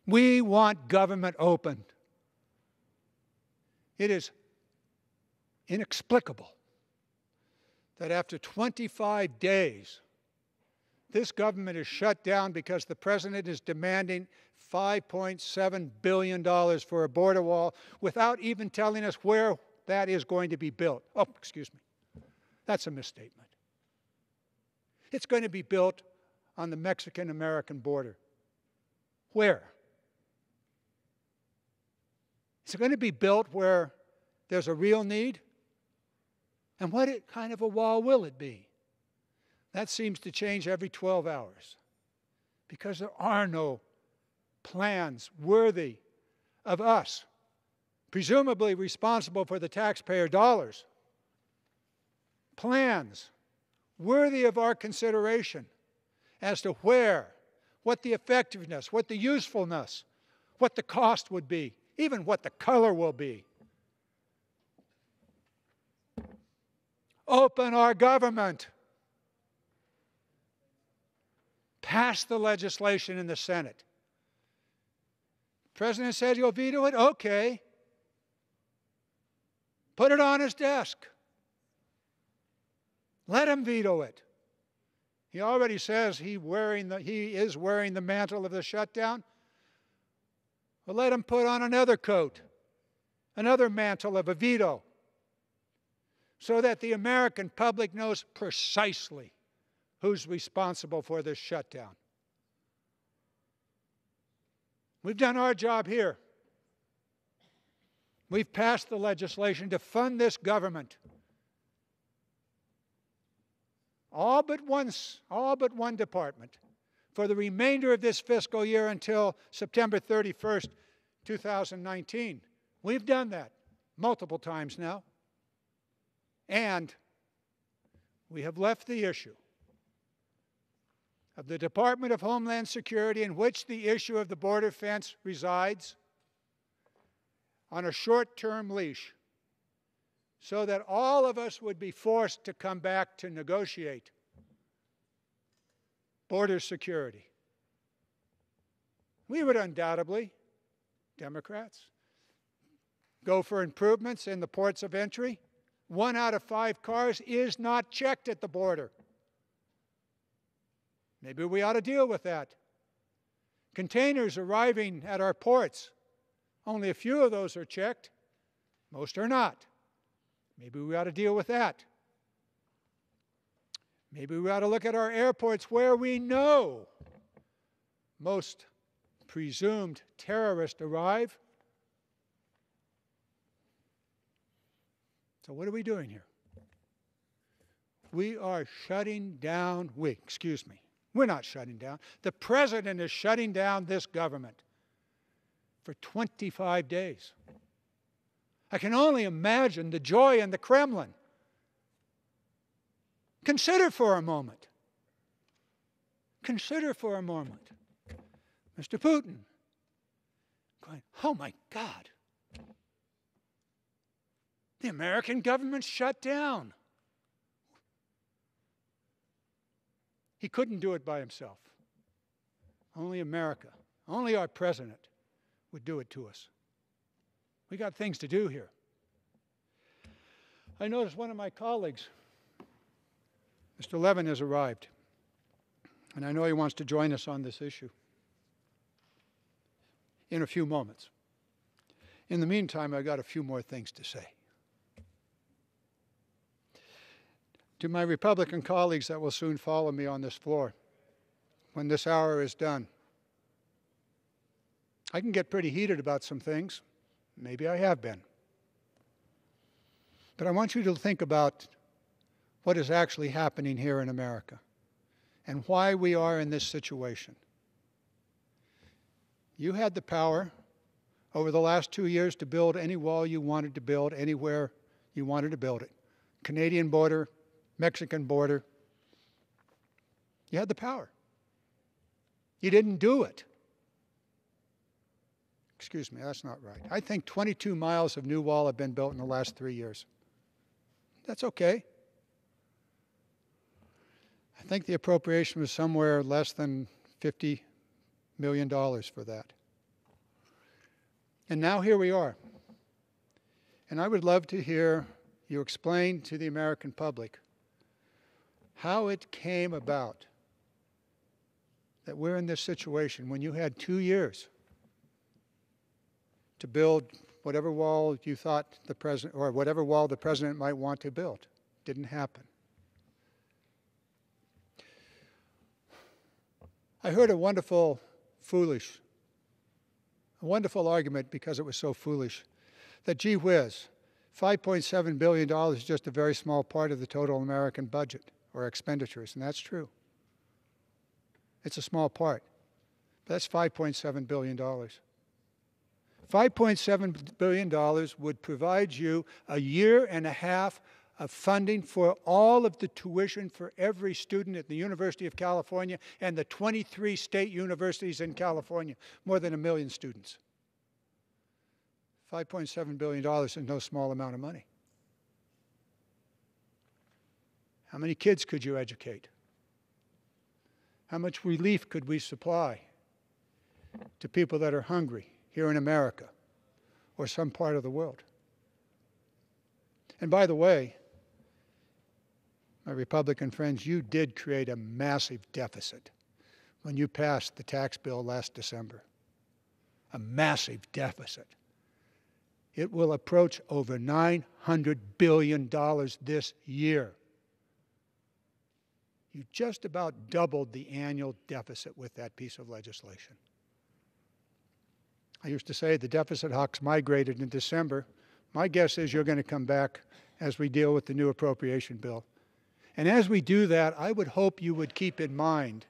We want government open. It is inexplicable that after 25 days, this government is shut down because the President is demanding $5.7 billion for a border wall without even telling us where that is going to be built. Oh, excuse me. That's a misstatement. It's going to be built on the Mexican-American border. Where? Is it going to be built where there's a real need? And what kind of a wall will it be? That seems to change every 12 hours because there are no plans worthy of us, presumably responsible for the taxpayer dollars. Plans worthy of our consideration as to where, what the effectiveness, what the usefulness, what the cost would be, even what the color will be. Open our government. Pass the legislation in the Senate. The President said he'll veto it. Okay. Put it on his desk. Let him veto it. He already says he is wearing the mantle of the shutdown. Well, let him put on another coat, another mantle of a veto, so that the American public knows precisely who's responsible for this shutdown. We've done our job here. We've passed the legislation to fund this government. All but one department for the remainder of this fiscal year until September 31st, 2019. We've done that multiple times now. And we have left the issue of the Department of Homeland Security, in which the issue of the border fence resides, on a short-term leash, so that all of us would be forced to come back to negotiate border security. we would undoubtedly, Democrats, go for improvements in the ports of entry. 1 out of 5 cars is not checked at the border. Maybe we ought to deal with that. Containers arriving at our ports, only a few of those are checked. Most are not. Maybe we ought to deal with that. Maybe we ought to look at our airports where we know most presumed terrorists arrive. So what are we doing here? We are shutting down, we're not shutting down. The president is shutting down this government for 25 days. I can only imagine the joy in the Kremlin. Consider for a moment. Consider for a moment. Mr. Putin going, oh my God. The American government shut down. He couldn't do it by himself. Only America, only our president would do it to us. We got things to do here. I noticed one of my colleagues, Mr. Levin, has arrived. And I know he wants to join us on this issue in a few moments. In the meantime, I've got a few more things to say. To my Republican colleagues that will soon follow me on this floor, when this hour is done, I can get pretty heated about some things. Maybe I have been. But I want you to think about what is actually happening here in America and why we are in this situation. You had the power over the last 2 years to build any wall you wanted to build anywhere you wanted to build it. Canadian border, Mexican border. You had the power. You didn't do it. Excuse me, that's not right. I think 22 miles of new wall have been built in the last 3 years. That's okay. I think the appropriation was somewhere less than $50 million for that. And now here we are. And I would love to hear you explain to the American public how it came about that we're in this situation when you had 2 years to build whatever wall you thought the president, or whatever wall the president might want to build. Didn't happen. I heard a wonderful argument because it was so foolish, that gee whiz, $5.7 billion is just a very small part of the total American budget or expenditures, and that's true. It's a small part, but that's $5.7 billion. $5.7 billion would provide you a year and a half of funding for all of the tuition for every student at the University of California and the 23 state universities in California, more than 1 million students. $5.7 billion is no small amount of money. How many kids could you educate? How much relief could we supply to people that are hungry here in America or some part of the world? And by the way, my Republican friends, you did create a massive deficit when you passed the tax bill last December. A massive deficit. It will approach over $900 billion this year. You just about doubled the annual deficit with that piece of legislation. I used to say the deficit hawks migrated in December. My guess is you're going to come back as we deal with the new appropriation bill. And as we do that, I would hope you would keep in mind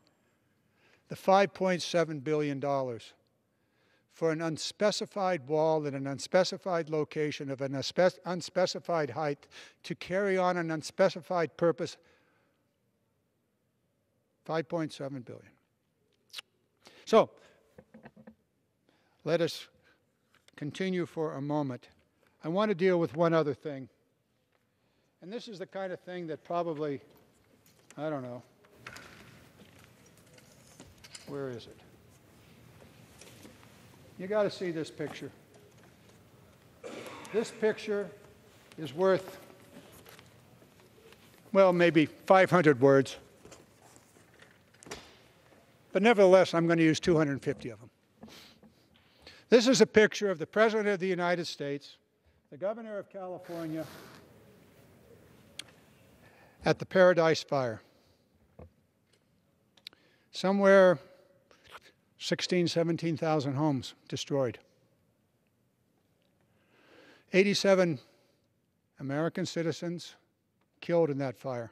the $5.7 billion for an unspecified wall at an unspecified location of an unspecified height to carry on an unspecified purpose. $5.7 billion. So, let us continue for a moment. I want to deal with one other thing. And this is the kind of thing that probably, I don't know, where is it? You got to see this picture. This picture is worth, well, maybe 500 words. But nevertheless, I'm going to use 250 of them. This is a picture of the President of the United States, the Governor of California, at the Paradise Fire. Somewhere 16,000, 17,000 homes destroyed. 87 American citizens killed in that fire.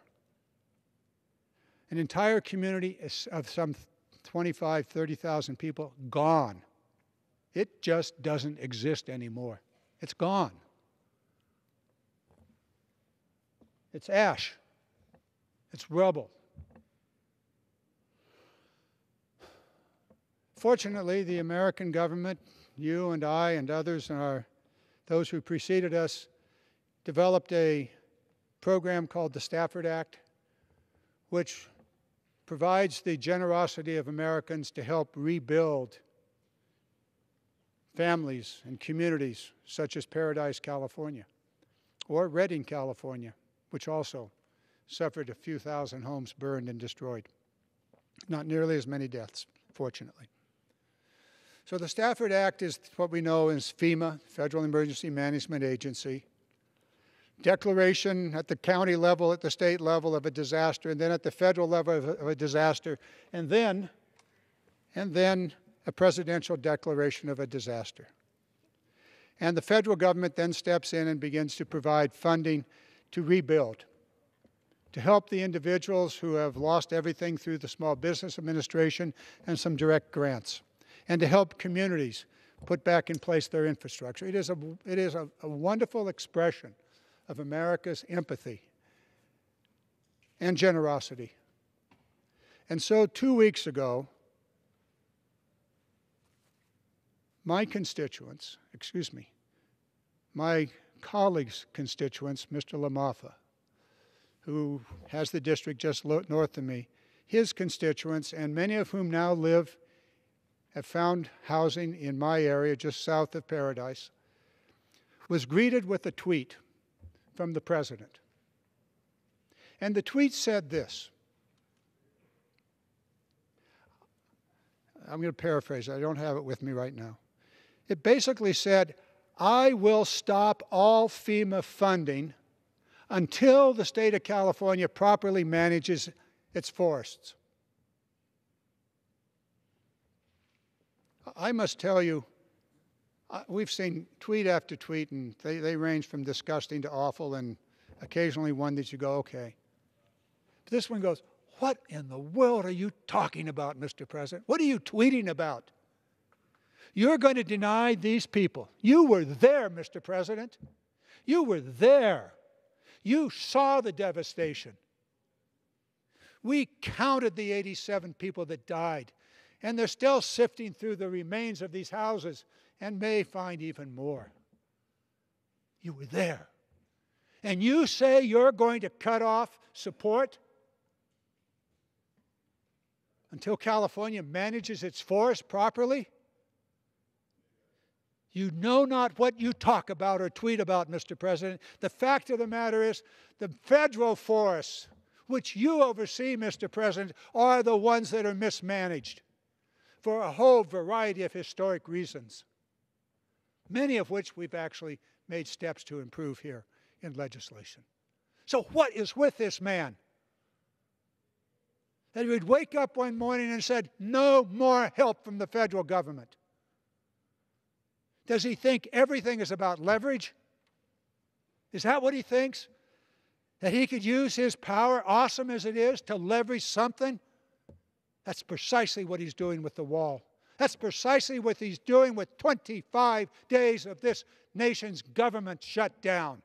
An entire community of some 25,000, 30,000 people gone. It just doesn't exist anymore. It's gone. It's ash. It's rubble. Fortunately, the American government, you and I and others, and those who preceded us, developed a program called the Stafford Act, which provides the generosity of Americans to help rebuild families and communities such as Paradise, California, or Redding, California, which also suffered a few thousand homes burned and destroyed. Not nearly as many deaths, fortunately. So the Stafford Act is what we know as FEMA, Federal Emergency Management Agency. Declaration at the county level, at the state level of a disaster, and then at the federal level of a disaster, and then a presidential declaration of a disaster. And the federal government then steps in and begins to provide funding to rebuild, to help the individuals who have lost everything through the Small Business Administration and some direct grants, and to help communities put back in place their infrastructure. It is a wonderful expression of America's empathy and generosity. And so 2 weeks ago, my colleague's constituents, Mr. LaMaffa, who has the district just north of me, his constituents, and many of whom now have found housing in my area just south of Paradise, was greeted with a tweet from the President. And the tweet said this. I'm going to paraphrase. I don't have it with me right now. It basically said, I will stop all FEMA funding until the state of California properly manages its forests. I must tell you, we've seen tweet after tweet, and they range from disgusting to awful, and occasionally one that you go, okay. But this one goes, what in the world are you talking about, Mr. President? What are you tweeting about? You're going to deny these people. You were there, Mr. President. You were there. You saw the devastation. We counted the 87 people that died, and they're still sifting through the remains of these houses and may find even more. You were there. And you say you're going to cut off support until California manages its forest properly? You know not what you talk about or tweet about, Mr. President. The fact of the matter is the federal forests, which you oversee, Mr. President, are the ones that are mismanaged for a whole variety of historic reasons, many of which we've actually made steps to improve here in legislation. So what is with this man? That he would wake up one morning and said, no more help from the federal government. Does he think everything is about leverage? Is that what he thinks? That he could use his power, awesome as it is, to leverage something? That's precisely what he's doing with the wall. That's precisely what he's doing with 25 days of this nation's government shutdown.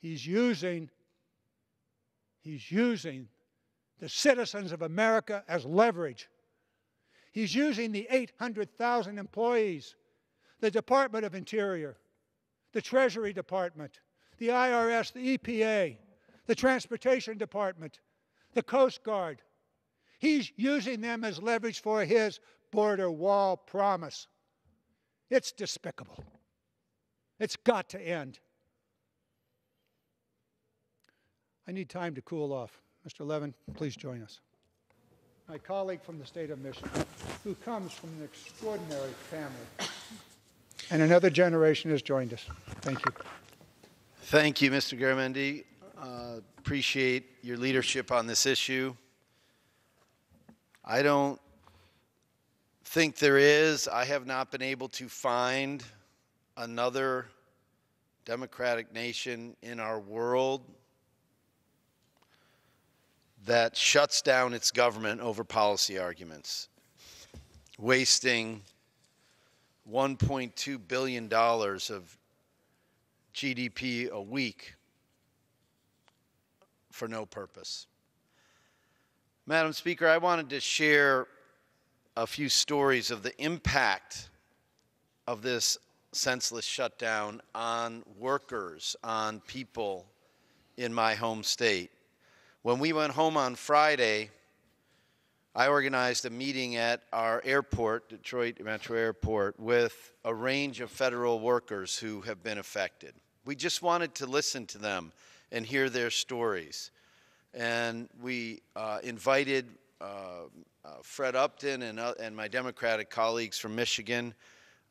He's using the citizens of America as leverage. He's using the 800,000 employees, the Department of Interior, the Treasury Department, the IRS, the EPA, the Transportation Department, the Coast Guard. He's using them as leverage for his border wall promise. It's despicable. It's got to end. I need time to cool off. Mr. Levin, please join us. My colleague from the state of Michigan, who comes from an extraordinary family, and another generation has joined us. Thank you. Thank you, Mr. Garamendi. Appreciate your leadership on this issue. I don't think there is. I have not been able to find another democratic nation in our world that shuts down its government over policy arguments, wasting $1.2 billion of GDP a week for no purpose. Madam Speaker, I wanted to share a few stories of the impact of this senseless shutdown on workers, on people in my home state. When we went home on Friday, I organized a meeting at our airport, Detroit Metro Airport, with a range of federal workers who have been affected. We just wanted to listen to them and hear their stories. And we invited Fred Upton and my Democratic colleagues from Michigan,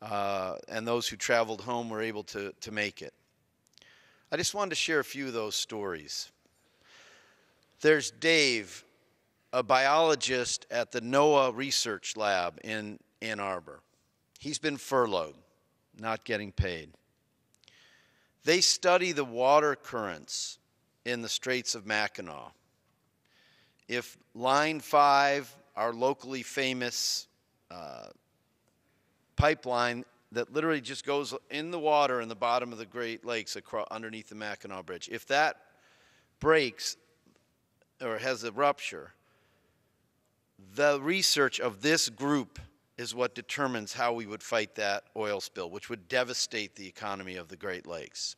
and those who traveled home were able to make it. I just wanted to share a few of those stories. There's Dave, a biologist at the NOAA Research Lab in Ann Arbor. He's been furloughed, not getting paid. They study the water currents in the Straits of Mackinac. If Line 5, our locally famous pipeline that literally just goes in the water in the bottom of the Great Lakes underneath the Mackinac Bridge, if that breaks or has a rupture, the research of this group is what determines how we would fight that oil spill, which would devastate the economy of the Great Lakes.